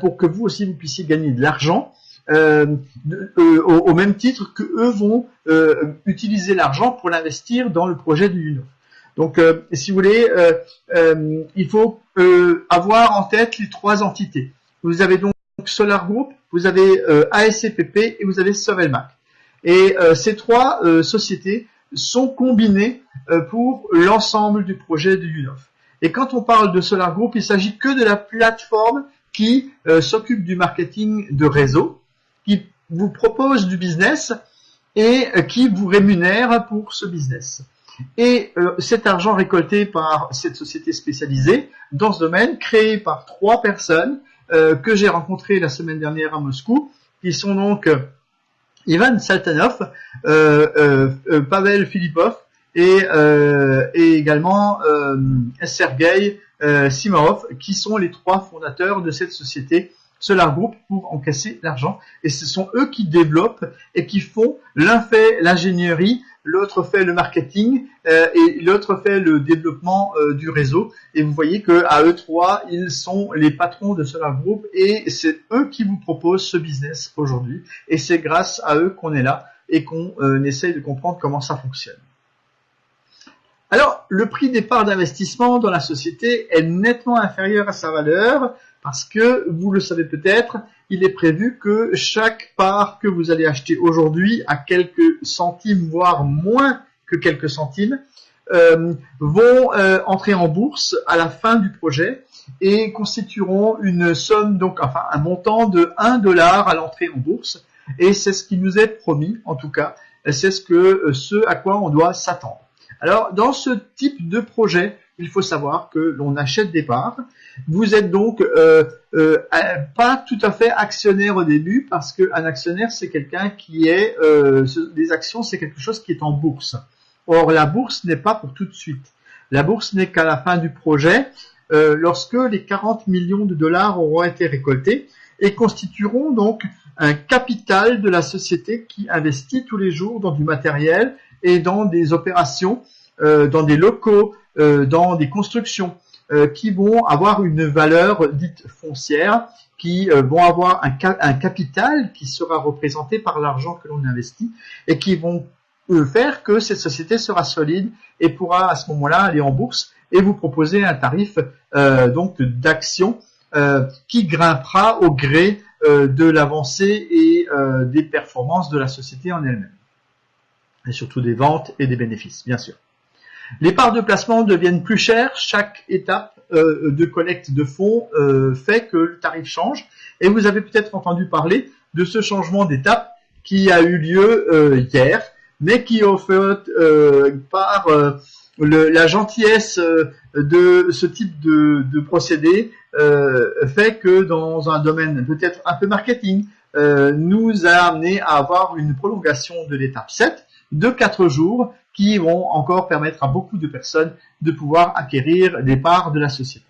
pour que vous aussi vous puissiez gagner de l'argent, au même titre que eux vont utiliser l'argent pour l'investir dans le projet du UNOF. Donc, si vous voulez, il faut avoir en tête les 3 entités. Vous avez donc Solar Group, vous avez ASCPP et vous avez Sovelmac. Et ces 3 sociétés sont combinées pour l'ensemble du projet du UNOF. Et quand on parle de Solar Group, il s'agit que de la plateforme qui s'occupe du marketing de réseau, qui vous propose du business et qui vous rémunère pour ce business. Et cet argent récolté par cette société spécialisée dans ce domaine, créé par 3 personnes que j'ai rencontrées la semaine dernière à Moscou, qui sont donc Ivan Saltanov, Pavel Filipov et également Sergei Simorov, qui sont les 3 fondateurs de cette société Solar Group pour encaisser l'argent. Et ce sont eux qui développent et qui font, l'un fait l'ingénierie, l'autre fait le marketing et l'autre fait le développement du réseau. Et vous voyez que à eux 3, ils sont les patrons de Solar Group et c'est eux qui vous proposent ce business aujourd'hui. Et c'est grâce à eux qu'on est là et qu'on essaye de comprendre comment ça fonctionne. Alors, le prix des parts d'investissement dans la société est nettement inférieur à sa valeur parce que, vous le savez peut-être, il est prévu que chaque part que vous allez acheter aujourd'hui à quelques centimes, voire moins que quelques centimes, vont entrer en bourse à la fin du projet et constitueront une somme, donc enfin un montant de $1 à l'entrée en bourse. Et c'est ce qui nous est promis, en tout cas, c'est ce à quoi on doit s'attendre. Alors, dans ce type de projet, il faut savoir que l'on achète des parts. Vous êtes donc pas tout à fait actionnaire au début, parce qu'un actionnaire, c'est quelqu'un qui est... des actions, c'est quelque chose qui est en bourse. Or, la bourse n'est pas pour tout de suite. La bourse n'est qu'à la fin du projet, lorsque les 40 millions de dollars auront été récoltés et constitueront donc un capital de la société qui investit tous les jours dans du matériel et dans des opérations, dans des locaux, dans des constructions qui vont avoir une valeur dite foncière, qui vont avoir un capital qui sera représenté par l'argent que l'on investit et qui vont faire que cette société sera solide et pourra à ce moment-là aller en bourse et vous proposer un tarif donc d'action qui grimpera au gré de l'avancée et des performances de la société en elle-même. Et surtout des ventes et des bénéfices, bien sûr. Les parts de placement deviennent plus chères. Chaque étape de collecte de fonds fait que le tarif change. Et vous avez peut-être entendu parler de ce changement d'étape qui a eu lieu hier, mais qui est fait par la gentillesse de ce type de procédé fait que dans un domaine peut-être un peu marketing, nous a amené à avoir une prolongation de l'étape 7 de 4 jours qui vont encore permettre à beaucoup de personnes de pouvoir acquérir des parts de la société.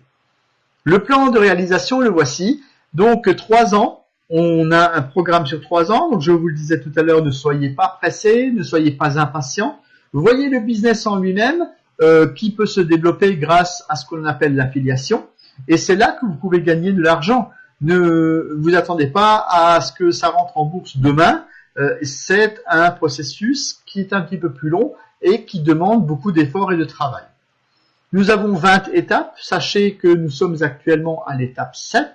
Le plan de réalisation, le voici. Donc 3 ans, on a un programme sur 3 ans. Donc je vous le disais tout à l'heure, ne soyez pas pressés, ne soyez pas impatients. Voyez le business en lui-même qui peut se développer grâce à ce qu'on appelle l'affiliation. Et c'est là que vous pouvez gagner de l'argent. Ne vous attendez pas à ce que ça rentre en bourse demain. C'est un processus qui est un petit peu plus long et qui demande beaucoup d'efforts et de travail. Nous avons 20 étapes. Sachez que nous sommes actuellement à l'étape 7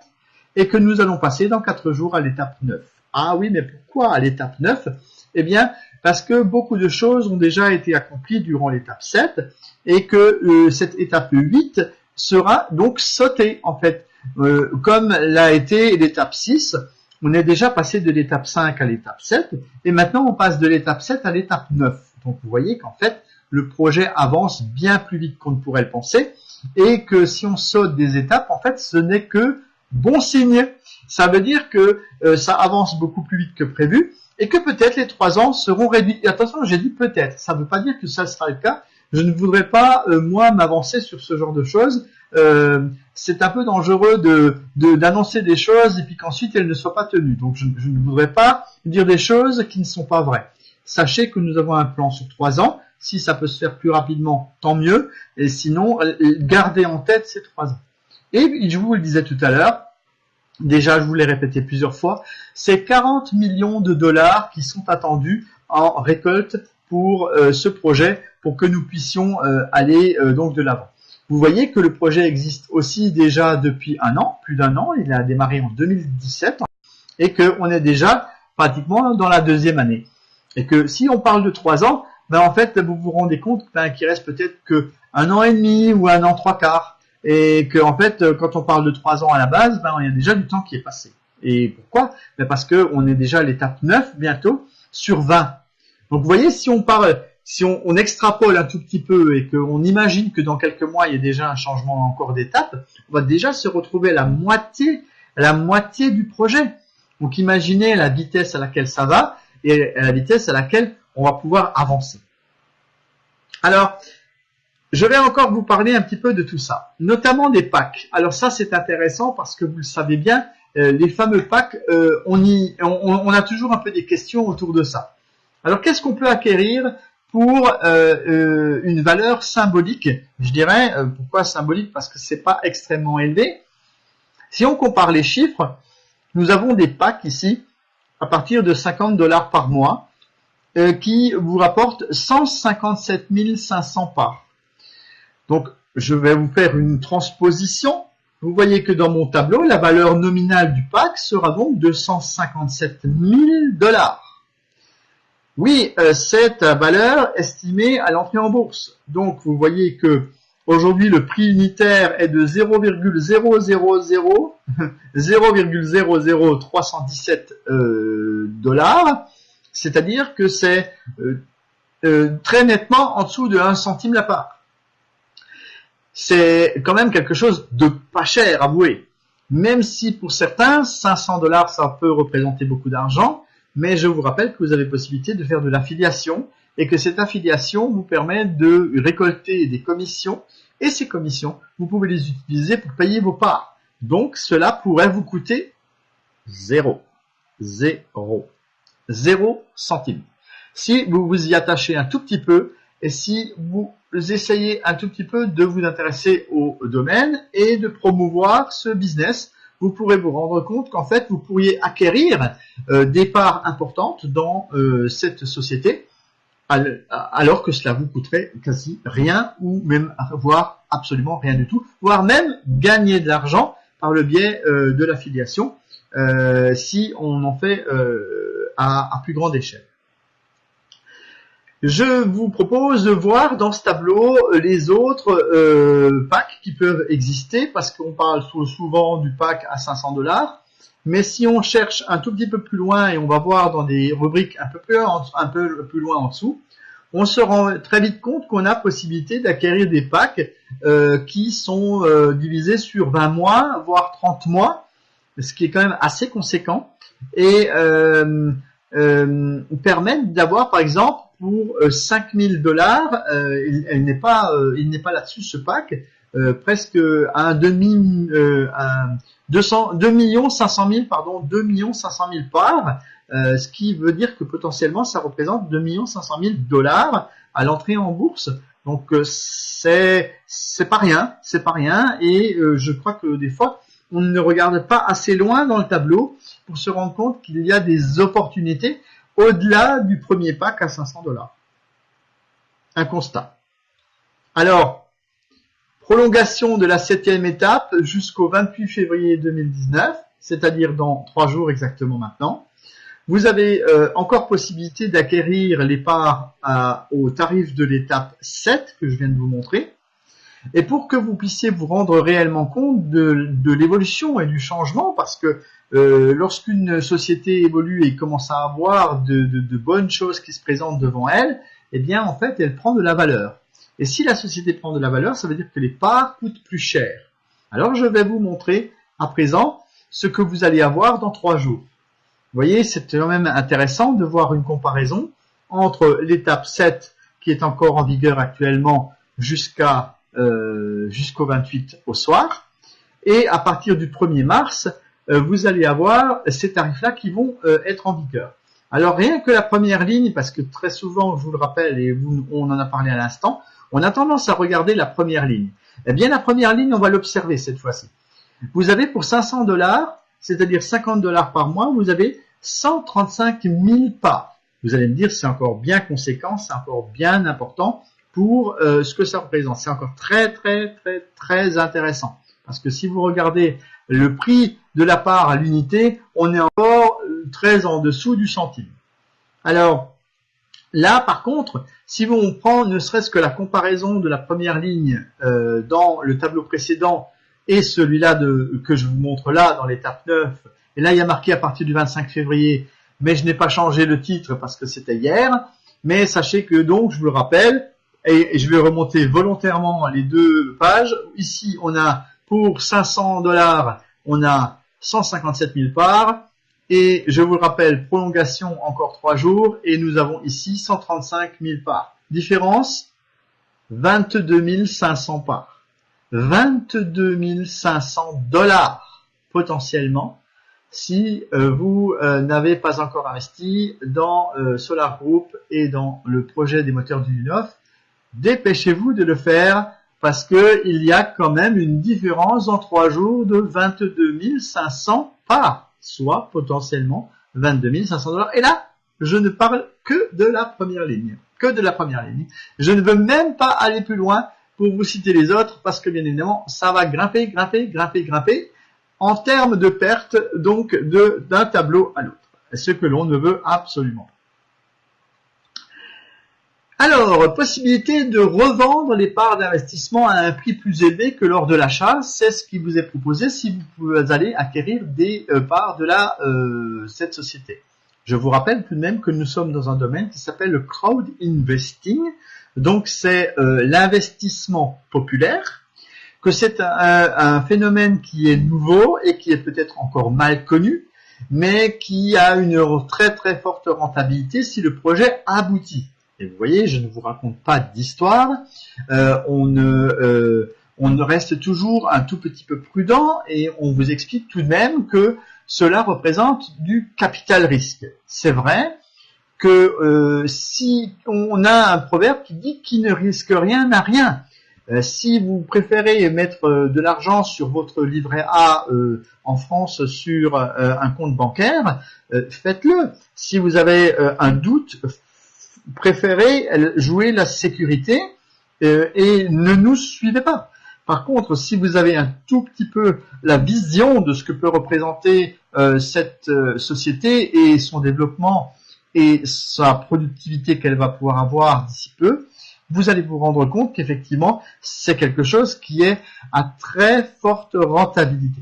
et que nous allons passer dans 4 jours à l'étape 9. Ah oui, mais pourquoi à l'étape 9 ? Eh bien, parce que beaucoup de choses ont déjà été accomplies durant l'étape 7 et que cette étape 8 sera donc sautée en fait. Comme l'a été l'étape 6, on est déjà passé de l'étape 5 à l'étape 7 et maintenant on passe de l'étape 7 à l'étape 9. Donc vous voyez qu'en fait le projet avance bien plus vite qu'on ne pourrait le penser et que si on saute des étapes, en fait ce n'est que bon signe. Ça veut dire que ça avance beaucoup plus vite que prévu et que peut-être les 3 ans seront réduits. Et attention, j'ai dit peut-être, ça ne veut pas dire que ça sera le cas. Je ne voudrais pas, moi, m'avancer sur ce genre de choses. C'est un peu dangereux d'annoncer des choses et puis qu'ensuite elles ne soient pas tenues. Donc je ne voudrais pas dire des choses qui ne sont pas vraies. Sachez que nous avons un plan sur 3 ans Si ça peut se faire plus rapidement, tant mieux. Et sinon, gardez en tête ces 3 ans. Et je vous le disais tout à l'heure, déjà je vous l'ai répété plusieurs fois, c'est 40 millions de dollars qui sont attendus en récolte pour ce projet, pour que nous puissions aller donc de l'avant. Vous voyez que le projet existe aussi déjà depuis un an, plus d'1 an, il a démarré en 2017, et qu'on est déjà pratiquement dans la 2e année. Et que si on parle de 3 ans, ben en fait vous vous rendez compte qu'il reste peut-être que 1 an et demi ou 1 an 3/4. Et que en fait, quand on parle de 3 ans à la base, ben il y a déjà du temps qui est passé. Et pourquoi? Ben parce que on est déjà à l'étape 9 bientôt sur 20. Donc vous voyez, si on extrapole un tout petit peu et qu'on imagine que dans quelques mois il y a déjà un changement encore d'étape, on va déjà se retrouver à la moitié du projet. Donc imaginez la vitesse à laquelle ça va et la vitesse à laquelle on va pouvoir avancer. Alors, je vais encore vous parler un petit peu de tout ça, notamment des packs. Alors ça, c'est intéressant parce que vous le savez bien, les fameux packs, on a toujours un peu des questions autour de ça. Alors, qu'est-ce qu'on peut acquérir pour une valeur symbolique? Je dirais, pourquoi symbolique? Parce que c'est pas extrêmement élevé. Si on compare les chiffres, nous avons des packs ici, à partir de 50 $ par mois, qui vous rapportent 157 500 parts. Donc, je vais vous faire une transposition. Vous voyez que dans mon tableau, la valeur nominale du pack sera donc de 157 000 $. Oui, cette valeur estimée à l'entrée en bourse. Donc, vous voyez que aujourd'hui, le prix unitaire est de 0,00317 $. C'est-à-dire que c'est très nettement en dessous de 1 centime la part. C'est quand même quelque chose de pas cher, avouez. Même si pour certains, 500 $, ça peut représenter beaucoup d'argent, mais je vous rappelle que vous avez possibilité de faire de l'affiliation et que cette affiliation vous permet de récolter des commissions et ces commissions, vous pouvez les utiliser pour payer vos parts. Donc, cela pourrait vous coûter 0 centime. Si vous vous y attachez un tout petit peu et si vous essayez un tout petit peu de vous intéresser au domaine et de promouvoir ce business, vous pourrez vous rendre compte qu'en fait, vous pourriez acquérir des parts importantes dans cette société, alors que cela vous coûterait quasi rien, ou même voire absolument rien du tout, voire même gagner de l'argent par le biais de l'affiliation, si on en fait à plus grande échelle. Je vous propose de voir dans ce tableau les autres packs qui peuvent exister, parce qu'on parle souvent du pack à 500 $, mais si on cherche un tout petit peu plus loin et on va voir dans des rubriques un peu plus loin en dessous, on se rend très vite compte qu'on a possibilité d'acquérir des packs qui sont divisés sur 20 mois, voire 30 mois, ce qui est quand même assez conséquent, et permettent d'avoir par exemple pour 5 000 $, il n'est pas là-dessus ce pack, presque un 2 500 000 parts, ce qui veut dire que potentiellement ça représente 2 500 000 $ à l'entrée en bourse. Donc c'est pas rien, et je crois que des fois on ne regarde pas assez loin dans le tableau pour se rendre compte qu'il y a des opportunités au-delà du premier pack à 500 $. Un constat. Alors, prolongation de la 7e étape jusqu'au 28 février 2019, c'est-à-dire dans 3 jours exactement maintenant. Vous avez encore possibilité d'acquérir les parts au tarif de l'étape 7 que je viens de vous montrer. Et pour que vous puissiez vous rendre réellement compte de l'évolution et du changement, parce que lorsqu'une société évolue et commence à avoir de bonnes choses qui se présentent devant elle, eh bien en fait elle prend de la valeur. Et si la société prend de la valeur, ça veut dire que les parts coûtent plus cher. Alors je vais vous montrer à présent ce que vous allez avoir dans 3 jours. Vous voyez, c'est quand même intéressant de voir une comparaison entre l'étape 7 qui est encore en vigueur actuellement jusqu'au 28 au soir, et à partir du 1er mars, vous allez avoir ces tarifs-là qui vont être en vigueur. Alors rien que la première ligne, parce que très souvent, je vous le rappelle, et on en a parlé à l'instant, on a tendance à regarder la première ligne. Eh bien la première ligne, on va l'observer cette fois-ci. Vous avez pour 500 $, c'est-à-dire 50 $ par mois, vous avez 135 000 parts. Vous allez me dire, c'est encore bien conséquent, c'est encore bien important pour ce que ça représente. C'est encore très, très, très, très intéressant. Parce que si vous regardez le prix de la part à l'unité, on est encore très en dessous du centime. Alors, là, par contre, si on prend ne serait-ce que la comparaison de la première ligne dans le tableau précédent et celui-là que je vous montre là, dans l'étape 9, et là, il y a marqué à partir du 25 février, mais je n'ai pas changé le titre parce que c'était hier, mais sachez que donc, je vous le rappelle, et je vais remonter volontairement les deux pages. Ici, on a pour 500 $, on a 157 000 parts, et je vous le rappelle, prolongation encore 3 jours, et nous avons ici 135 000 parts. Différence, 22 500 parts. 22 500 $ potentiellement, si vous n'avez pas encore investi dans Solar Group et dans le projet des moteurs du Dulinoff. Dépêchez-vous de le faire parce que il y a quand même une différence en 3 jours de 22 500 parts, soit potentiellement 22 500 $. Et là, je ne parle que de la première ligne. Que de la première ligne. Je ne veux même pas aller plus loin pour vous citer les autres parce que bien évidemment, ça va grimper, grimper, grimper, grimper en termes de perte donc d'un tableau à l'autre. Ce que l'on ne veut absolument pas. Alors, possibilité de revendre les parts d'investissement à un prix plus élevé que lors de l'achat, c'est ce qui vous est proposé si vous allez acquérir des parts de cette société. Je vous rappelle tout de même que nous sommes dans un domaine qui s'appelle le crowd investing, donc c'est l'investissement populaire, que c'est un phénomène qui est nouveau et qui est peut-être encore mal connu, mais qui a une très très forte rentabilité si le projet aboutit. Et vous voyez, je ne vous raconte pas d'histoire, on reste toujours un tout petit peu prudent et on vous explique tout de même que cela représente du capital risque. C'est vrai que si on a un proverbe qui dit qui ne risque rien n'a rien. Si vous préférez mettre de l'argent sur votre livret A en France sur un compte bancaire, faites-le. Si vous avez un doute, préférez jouer la sécurité et ne nous suivez pas. Par contre, si vous avez un tout petit peu la vision de ce que peut représenter cette société et son développement et sa productivité qu'elle va pouvoir avoir d'ici peu, vous allez vous rendre compte qu'effectivement, c'est quelque chose qui est à très forte rentabilité.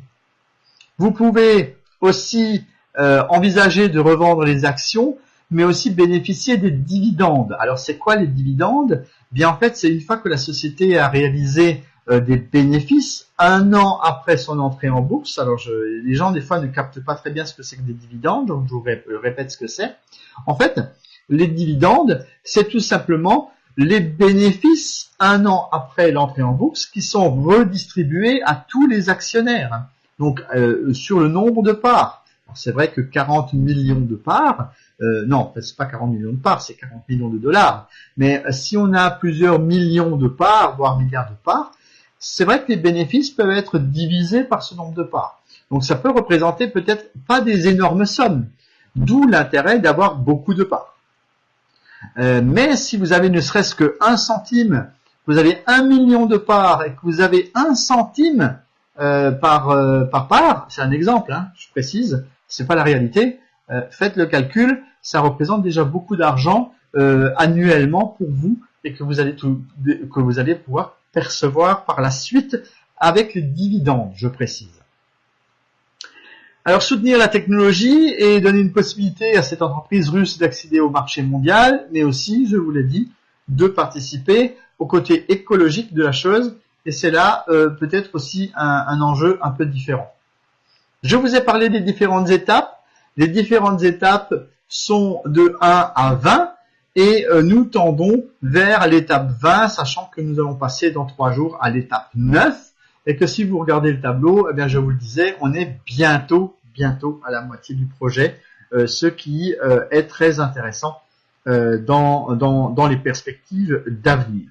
Vous pouvez aussi envisager de revendre les actions, mais aussi bénéficier des dividendes. Alors, c'est quoi les dividendes? Bien, en fait, c'est une fois que la société a réalisé des bénéfices, 1 an après son entrée en bourse. Alors, les gens, des fois, ne captent pas très bien ce que c'est que des dividendes, donc je vous répète ce que c'est. En fait, les dividendes, c'est tout simplement les bénéfices 1 an après l'entrée en bourse qui sont redistribués à tous les actionnaires. Donc, sur le nombre de parts. C'est vrai que 40 millions de parts, non, c'est pas 40 millions de parts, c'est 40 millions de dollars. Mais si on a plusieurs millions de parts, voire milliards de parts, c'est vrai que les bénéfices peuvent être divisés par ce nombre de parts. Donc ça peut représenter peut-être pas des énormes sommes, d'où l'intérêt d'avoir beaucoup de parts. Mais si vous avez ne serait-ce que 1 centime, vous avez 1 million de parts et que vous avez 1 centime par part, c'est un exemple, hein, je précise, c'est pas la réalité. Faites le calcul, ça représente déjà beaucoup d'argent annuellement pour vous et que vous allez pouvoir percevoir par la suite avec les dividendes, je précise. Alors soutenir la technologie et donner une possibilité à cette entreprise russe d'accéder au marché mondial, mais aussi, je vous l'ai dit, de participer au côté écologique de la chose, et c'est là peut-être aussi un enjeu un peu différent. Je vous ai parlé des différentes étapes. Les différentes étapes sont de 1 à 20 et nous tendons vers l'étape 20, sachant que nous allons passer dans 3 jours à l'étape 9 et que si vous regardez le tableau, eh bien je vous le disais, on est bientôt à la moitié du projet ce qui est très intéressant dans les perspectives d'avenir.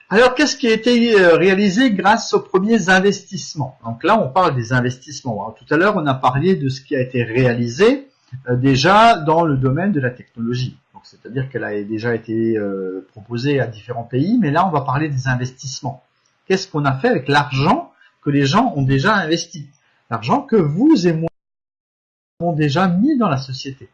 Alors, qu'est-ce qui a été réalisé grâce aux premiers investissements? Donc là, on parle des investissements. Alors, tout à l'heure, on a parlé de ce qui a été réalisé déjà dans le domaine de la technologie. Donc, c'est-à-dire qu'elle a déjà été proposée à différents pays, mais là, on va parler des investissements. Qu'est-ce qu'on a fait avec l'argent que les gens ont déjà investi? L'argent que vous et moi avons déjà mis dans la société.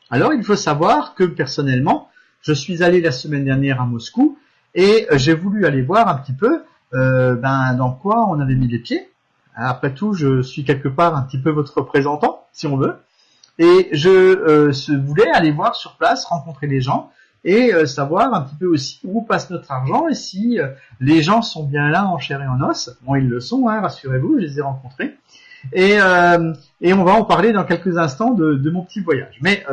Alors, il faut savoir que personnellement, je suis allé la semaine dernière à Moscou et j'ai voulu aller voir un petit peu dans quoi on avait mis les pieds. Après tout, je suis quelque part un petit peu votre représentant, si on veut. Et je voulais aller voir sur place, rencontrer les gens et savoir un petit peu aussi où passe notre argent et si les gens sont bien là en chair et en os. Bon, ils le sont, hein, rassurez-vous, je les ai rencontrés. Et on va en parler dans quelques instants de mon petit voyage. Mais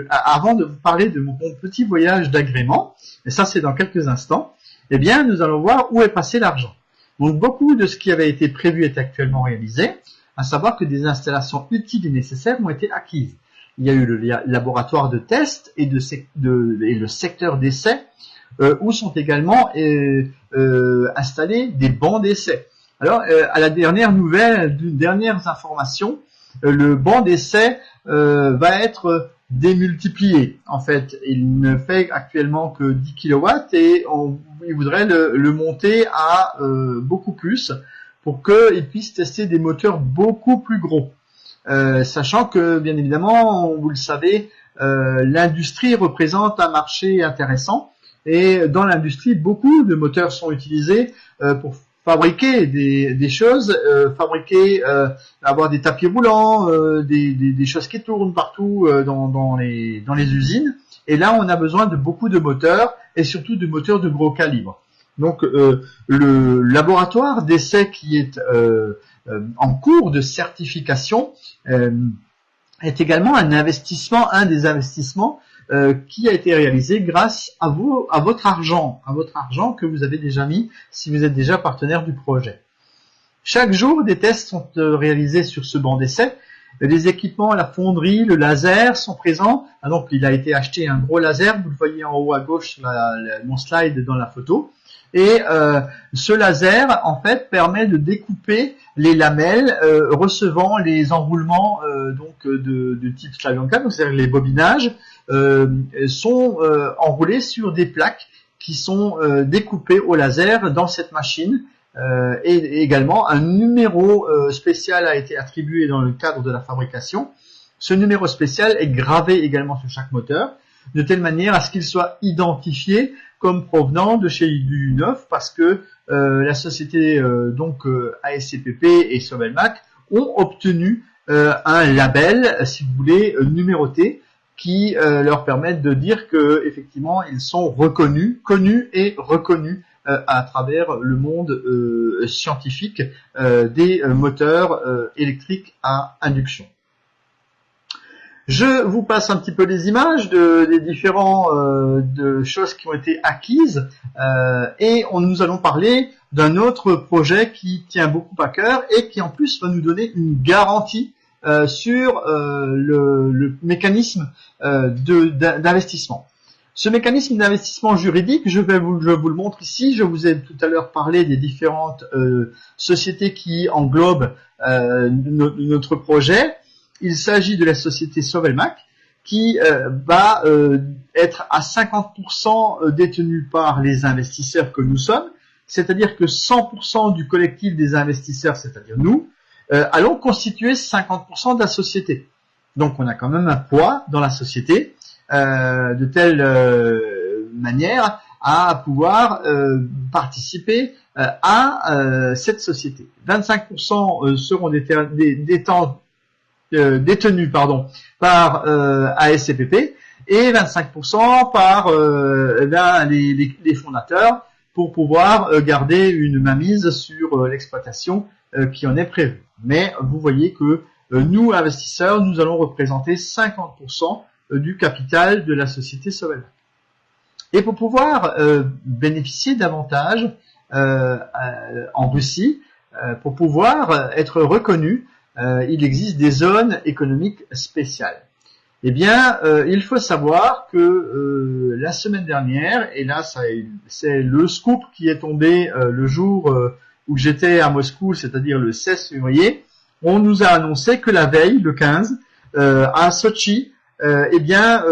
avant de vous parler de mon petit voyage d'agrément, et ça c'est dans quelques instants, eh bien nous allons voir où est passé l'argent. Donc beaucoup de ce qui avait été prévu est actuellement réalisé, à savoir que des installations utiles et nécessaires ont été acquises. Il y a eu le laboratoire de test et le secteur d'essai, où sont également installés des bancs d'essai. Alors, à la dernière nouvelle, dernières informations, le banc d'essai va être démultiplié. En fait, il ne fait actuellement que 10 kW et il voudrait le monter à beaucoup plus pour qu'il puisse tester des moteurs beaucoup plus gros. Sachant que, bien évidemment, vous le savez, l'industrie représente un marché intéressant et dans l'industrie, beaucoup de moteurs sont utilisés pour fabriquer des choses, avoir des tapis roulants, des choses qui tournent partout dans les usines. Et là, on a besoin de beaucoup de moteurs et surtout de moteurs de gros calibre. Donc, le laboratoire d'essai qui est en cours de certification est également un des investissements qui a été réalisé grâce à votre argent que vous avez déjà mis si vous êtes déjà partenaire du projet. Chaque jour, des tests sont réalisés sur ce banc d'essai. Les équipements, la fonderie, le laser sont présents. Ah, donc, il a été acheté un gros laser, vous le voyez en haut à gauche sur mon slide dans la photo. Et ce laser, en fait, permet de découper les lamelles recevant les enroulements de type Slavyanka, donc c'est-à-dire les bobinages, sont enroulés sur des plaques qui sont découpées au laser dans cette machine. Et également, un numéro spécial a été attribué dans le cadre de la fabrication. Ce numéro spécial est gravé également sur chaque moteur, de telle manière à ce qu'il soit identifié comme provenant de chez du neuf, parce que la société ASCPP et Sovelmac ont obtenu un label, si vous voulez, numéroté, qui leur permettent de dire que effectivement ils sont connus et reconnus à travers le monde scientifique des moteurs électriques à induction. Je vous passe un petit peu les images des différents de choses qui ont été acquises et nous allons parler d'un autre projet qui tient beaucoup à cœur et qui en plus va nous donner une garantie sur le mécanisme d'investissement. Ce mécanisme d'investissement juridique, je vous le montre ici. Je vous ai tout à l'heure parlé des différentes sociétés qui englobent notre projet. Il s'agit de la société Sovelmac qui va être à 50% détenue par les investisseurs que nous sommes, c'est-à-dire que 100% du collectif des investisseurs, c'est-à-dire nous, allons constituer 50% de la société. Donc on a quand même un poids dans la société de telle manière à pouvoir participer à cette société. 25% seront détenus par ASCPP et 25% par les fondateurs pour pouvoir garder une mainmise sur l'exploitation qui en est prévue. Mais vous voyez que nous, investisseurs, nous allons représenter 50% du capital de la société Sovelmac. Et pour pouvoir bénéficier davantage en Russie, pour pouvoir être reconnu, il existe des zones économiques spéciales. Eh bien, il faut savoir que la semaine dernière, et là c'est le scoop qui est tombé le jour où j'étais à Moscou, c'est-à-dire le 16 février, on nous a annoncé que la veille, le 15, à Sochi, il y a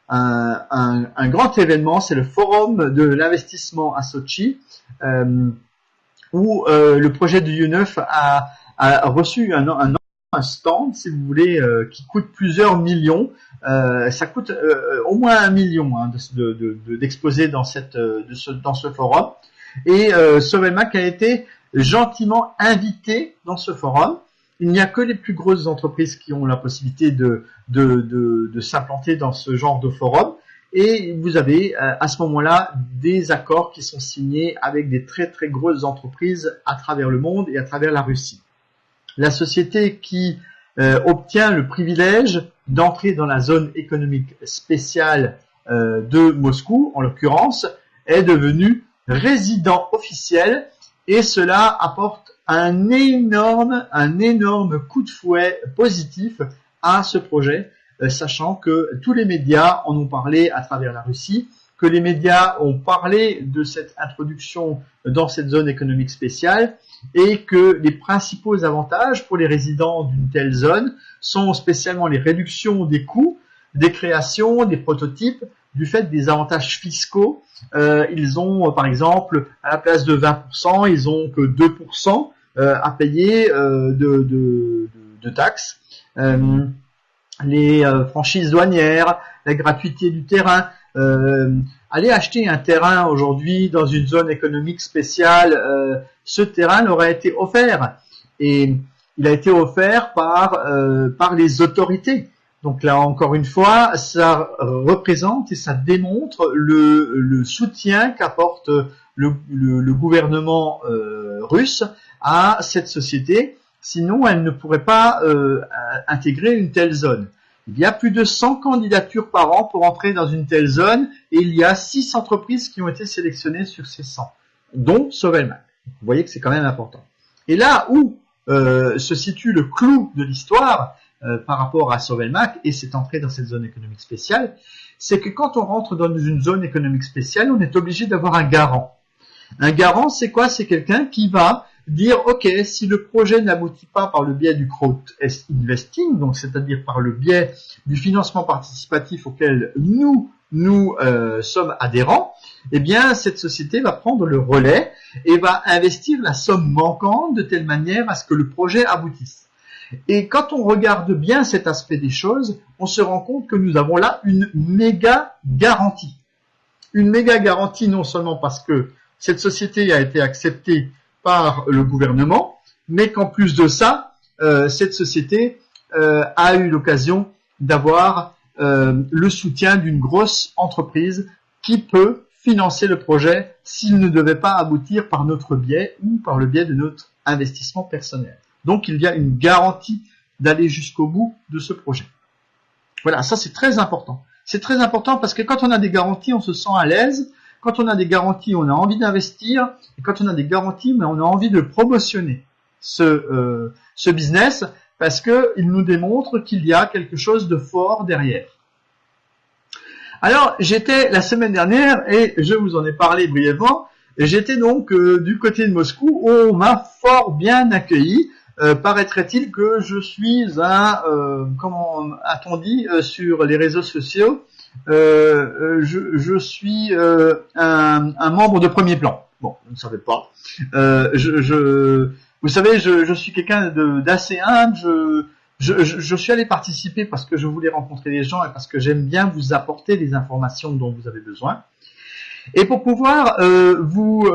un grand événement, c'est le forum de l'investissement à Sochi, où le projet du U9 a reçu un stand, si vous voulez, qui coûte plusieurs millions. Ça coûte au moins 1 million d'exposer dans ce forum. Et Sovelmac a été gentiment invité dans ce forum. Il n'y a que les plus grosses entreprises qui ont la possibilité de s'implanter dans ce genre de forum. Et vous avez à ce moment-là des accords qui sont signés avec des très très grosses entreprises à travers le monde et à travers la Russie. La société qui obtient le privilège d'entrer dans la zone économique spéciale de Moscou, en l'occurrence, est devenue résident officiel, et cela apporte un énorme coup de fouet positif à ce projet, sachant que tous les médias en ont parlé à travers la Russie, que les médias ont parlé de cette introduction dans cette zone économique spéciale, et que les principaux avantages pour les résidents d'une telle zone sont spécialement les réductions des coûts, des créations, des prototypes, du fait des avantages fiscaux. Ils ont, par exemple, à la place de 20%, ils ont que 2% à payer de taxes. Les franchises douanières, la gratuité du terrain. Aller acheter un terrain aujourd'hui dans une zone économique spéciale, ce terrain leur a été offert, et il a été offert par les autorités. Donc là encore une fois, ça représente et ça démontre le soutien qu'apporte le gouvernement russe à cette société. Sinon, elle ne pourrait pas intégrer une telle zone. Il y a plus de 100 candidatures par an pour entrer dans une telle zone, et il y a 6 entreprises qui ont été sélectionnées sur ces 100, dont Sovelmac. Vous voyez que c'est quand même important. Et là où se situe le clou de l'histoire par rapport à Sovelmac et cette entrée dans cette zone économique spéciale, c'est que quand on rentre dans une zone économique spéciale, on est obligé d'avoir un garant. Un garant, c'est quoi? C'est quelqu'un qui va dire, ok, si le projet n'aboutit pas par le biais du crowd-investing, donc c'est-à-dire par le biais du financement participatif auquel nous sommes adhérents, eh bien cette société va prendre le relais et va investir la somme manquante de telle manière à ce que le projet aboutisse. Et quand on regarde bien cet aspect des choses, on se rend compte que nous avons là une méga garantie. Une méga garantie non seulement parce que cette société a été acceptée par le gouvernement, mais qu'en plus de ça, cette société a eu l'occasion d'avoir le soutien d'une grosse entreprise qui peut financer le projet s'il ne devait pas aboutir par notre biais ou par le biais de notre investissement personnel. Donc il y a une garantie d'aller jusqu'au bout de ce projet. Voilà, ça c'est très important. C'est très important parce que quand on a des garanties, on se sent à l'aise. Quand on a des garanties, on a envie d'investir. Et quand on a des garanties, on a envie de promotionner ce business parce qu'il nous démontre qu'il y a quelque chose de fort derrière. Alors, j'étais la semaine dernière, et je vous en ai parlé brièvement, j'étais donc du côté de Moscou où on m'a fort bien accueilli. Paraîtrait-il que je suis comment a-t-on dit sur les réseaux sociaux, je suis un membre de premier plan. Bon, vous ne savez pas. Vous savez, je suis quelqu'un d'assez humble. Je suis allé participer parce que je voulais rencontrer les gens et parce que j'aime bien vous apporter les informations dont vous avez besoin. Et pour pouvoir vous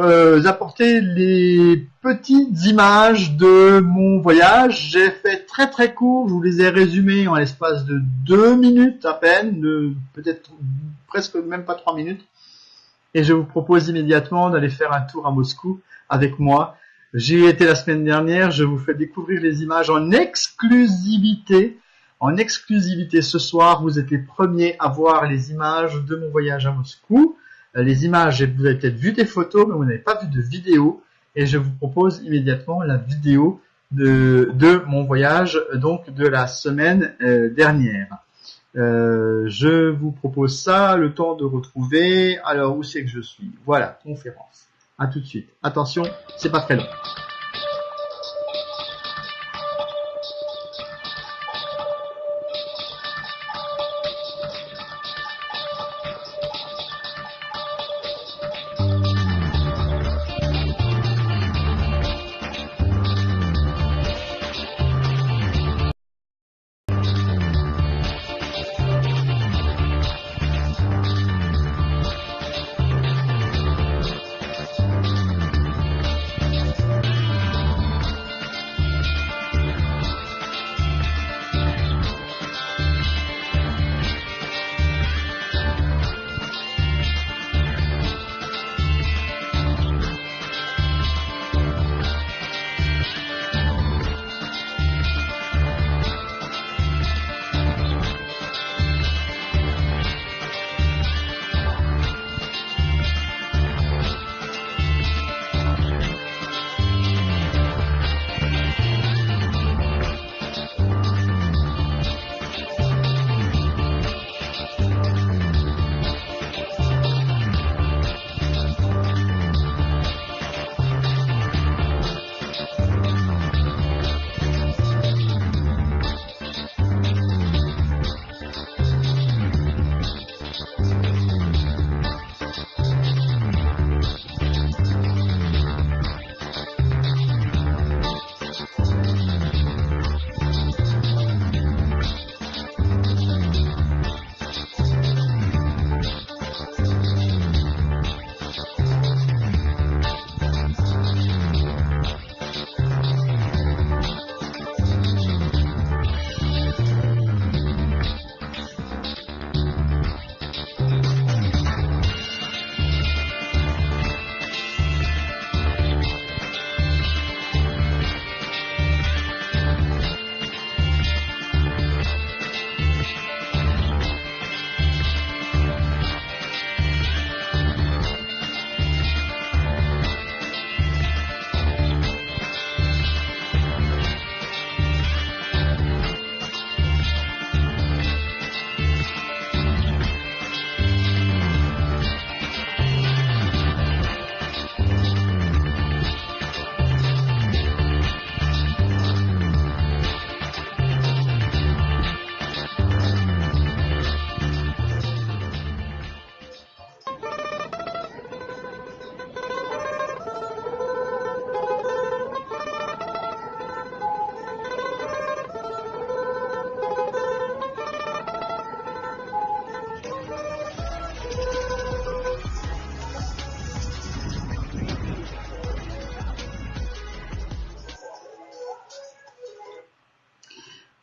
apporter les petites images de mon voyage, j'ai fait très très court, je vous les ai résumées en l'espace de 2 minutes à peine, peut-être presque même pas 3 minutes. Et je vous propose immédiatement d'aller faire un tour à Moscou avec moi. J'y ai été la semaine dernière, je vous fais découvrir les images en exclusivité. En exclusivité ce soir, vous êtes les premiers à voir les images de mon voyage à Moscou. Les images, vous avez peut-être vu des photos, mais vous n'avez pas vu de vidéo. et je vous propose immédiatement la vidéo de mon voyage, donc de la semaine dernière. Je vous propose ça, le temps de retrouver. Alors, où c'est que je suis? Voilà, conférence. À tout de suite. Attention, c'est pas très long.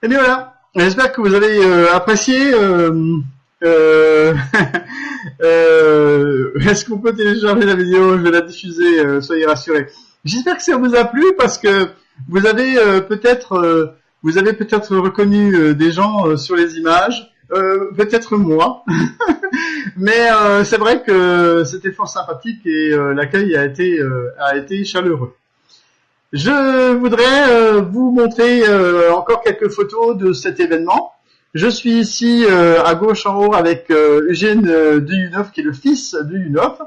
Et bien voilà, j'espère que vous avez apprécié. Est-ce qu'on peut télécharger la vidéo? Je vais la diffuser, soyez rassurés. J'espère que ça vous a plu parce que vous avez peut-être reconnu des gens sur les images, peut-être moi, mais c'est vrai que c'était fort sympathique et l'accueil a été chaleureux. Je voudrais vous montrer encore quelques photos de cet événement. Je suis ici à gauche en haut avec Eugène Duyunov, qui est le fils de Duyunov.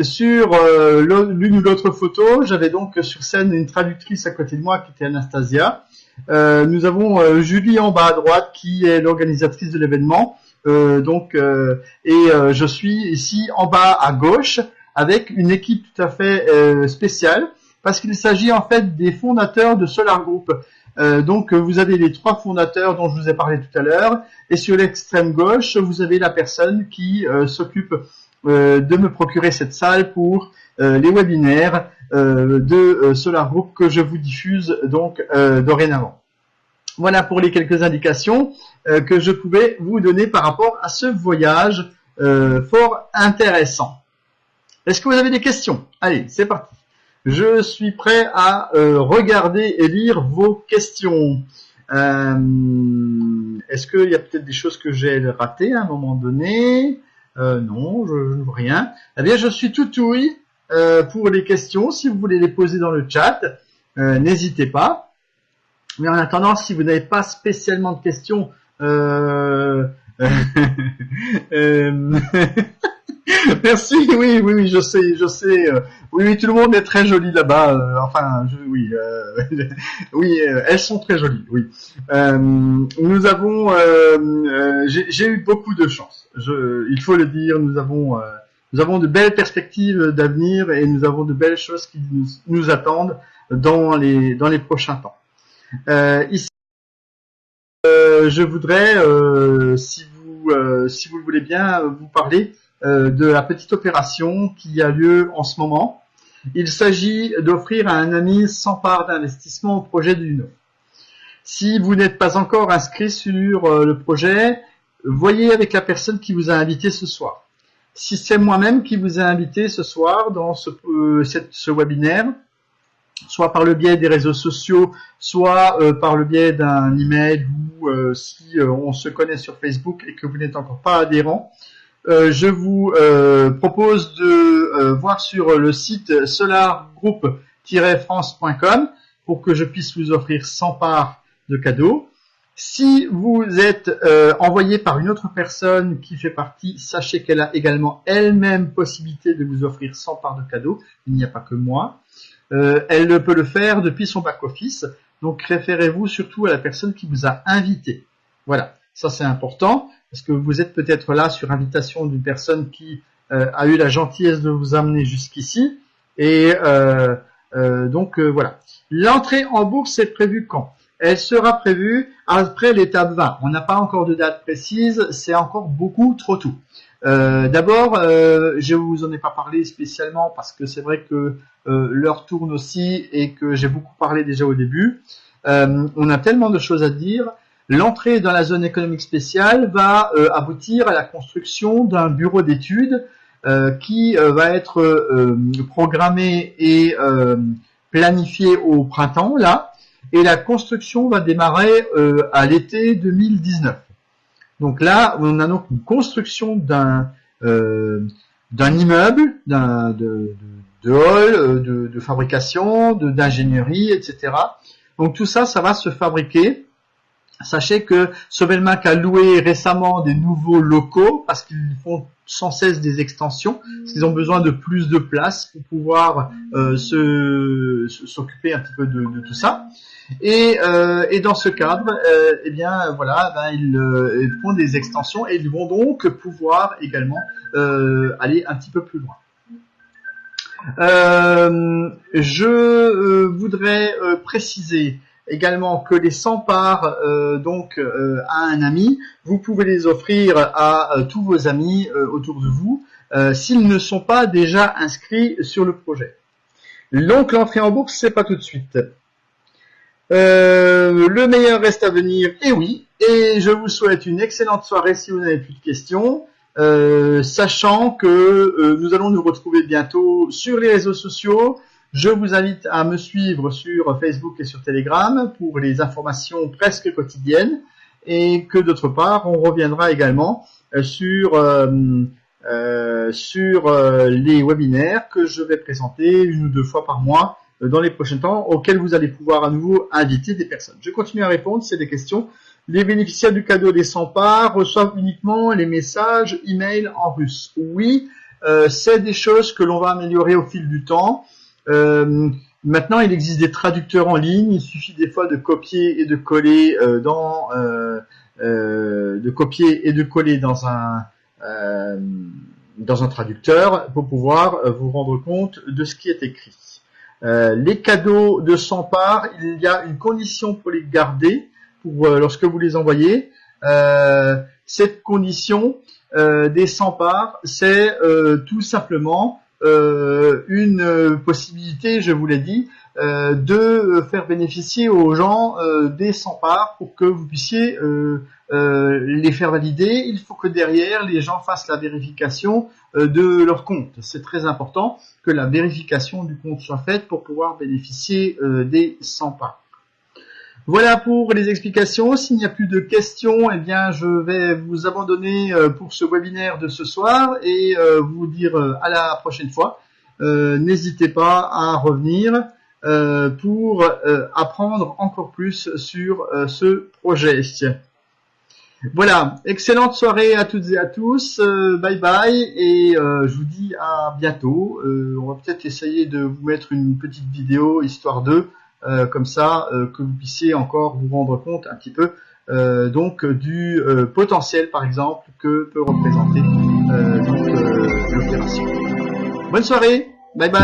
Sur l'une ou l'autre photo, j'avais donc sur scène une traductrice à côté de moi qui était Anastasia. Nous avons Julie en bas à droite qui est l'organisatrice de l'événement. Et je suis ici en bas à gauche avec une équipe tout à fait spéciale parce qu'il s'agit en fait des fondateurs de Solar Group. Donc vous avez les 3 fondateurs dont je vous ai parlé tout à l'heure et sur l'extrême gauche vous avez la personne qui s'occupe de me procurer cette salle pour les webinaires de Solar Group que je vous diffuse donc dorénavant. Voilà pour les quelques indications que je pouvais vous donner par rapport à ce voyage fort intéressant. Est-ce que vous avez des questions? Allez, c'est parti. Je suis prêt à regarder et lire vos questions. Est-ce qu'il y a peut-être des choses que j'ai ratées à un moment donné? Non, je ne vois rien. Eh bien, je suis tout ouïe. pour les questions. Si vous voulez les poser dans le chat, n'hésitez pas. Mais en attendant, si vous n'avez pas spécialement de questions, merci, oui, je sais, oui, tout le monde est très joli là-bas, oui, elles sont très jolies, oui. Nous avons, j'ai eu beaucoup de chance, il faut le dire, nous avons de belles perspectives d'avenir et nous avons de belles choses qui nous attendent dans les prochains temps. Ici, je voudrais, si vous le voulez bien, vous parler de la petite opération qui a lieu en ce moment. Il s'agit d'offrir à un ami 100 parts d'investissement au projet d'une. Si vous n'êtes pas encore inscrit sur le projet, voyez avec la personne qui vous a invité ce soir. Si c'est moi-même qui vous ai invité ce soir dans ce webinaire, soit par le biais des réseaux sociaux, soit par le biais d'un email ou si on se connaît sur Facebook et que vous n'êtes encore pas adhérent, je vous propose de voir sur le site solargroup-france.com pour que je puisse vous offrir 100 parts de cadeaux. Si vous êtes envoyé par une autre personne qui fait partie, sachez qu'elle a également elle-même possibilité de vous offrir 100 parts de cadeaux. Il n'y a pas que moi. Elle peut le faire depuis son back-office. Donc, référez-vous surtout à la personne qui vous a invité. Voilà, ça c'est important, parce que vous êtes peut-être là sur invitation d'une personne qui a eu la gentillesse de vous amener jusqu'ici. Et donc, voilà. L'entrée en bourse est prévue quand ? Elle sera prévue après l'étape 20. On n'a pas encore de date précise, c'est encore beaucoup trop tôt. D'abord, je vous en ai pas parlé spécialement parce que c'est vrai que l'heure tourne aussi et que j'ai beaucoup parlé déjà au début. On a tellement de choses à dire. L'entrée dans la zone économique spéciale va aboutir à la construction d'un bureau d'études qui va être programmé et planifié au printemps, là. Et la construction va démarrer à l'été 2019. Donc là, on a donc une construction d'un immeuble, de hall, de fabrication, d'ingénierie, etc. Donc tout ça, ça va se fabriquer. Sachez que Sobelmac a loué récemment des nouveaux locaux parce qu'ils font sans cesse des extensions, parce qu'ils ont besoin de plus de place pour pouvoir s'occuper un petit peu de tout ça. Et dans ce cadre, eh bien voilà, ils font des extensions et ils vont donc pouvoir également aller un petit peu plus loin. Je voudrais préciser également que les 100 parts à un ami, vous pouvez les offrir à tous vos amis autour de vous s'ils ne sont pas déjà inscrits sur le projet. Donc l'entrée en bourse, c'est pas tout de suite. Le meilleur reste à venir, et oui, et je vous souhaite une excellente soirée si vous n'avez plus de questions, sachant que nous allons nous retrouver bientôt sur les réseaux sociaux. Je vous invite à me suivre sur Facebook et sur Telegram pour les informations presque quotidiennes, et que d'autre part, on reviendra également sur les webinaires que je vais présenter 1 ou 2 fois par mois dans les prochains temps, auxquels vous allez pouvoir à nouveau inviter des personnes. Je continue à répondre, c'est des questions. Les bénéficiaires du cadeau des 100 parts reçoivent uniquement les messages email en russe. Oui, c'est des choses que l'on va améliorer au fil du temps. Maintenant, il existe des traducteurs en ligne. Il suffit des fois de copier et de coller dans un traducteur pour pouvoir vous rendre compte de ce qui est écrit. Les cadeaux de 100 parts, il y a une condition pour les garder lorsque vous les envoyez. Cette condition des 100 parts, c'est tout simplement une possibilité, je vous l'ai dit, de faire bénéficier aux gens des 100 parts pour que vous puissiez les faire valider. Il faut que derrière, les gens fassent la vérification de leur compte. C'est très important que la vérification du compte soit faite pour pouvoir bénéficier des 100 parts. Voilà pour les explications. S'il n'y a plus de questions, eh bien, je vais vous abandonner pour ce webinaire de ce soir et vous dire à la prochaine fois. n'hésitez pas à revenir pour apprendre encore plus sur ce projet. Voilà, excellente soirée à toutes et à tous, bye bye, et je vous dis à bientôt. On va peut-être essayer de vous mettre une petite vidéo histoire de comme ça que vous puissiez encore vous rendre compte un petit peu donc du potentiel par exemple que peut représenter l'opération. Bonne soirée, bye bye.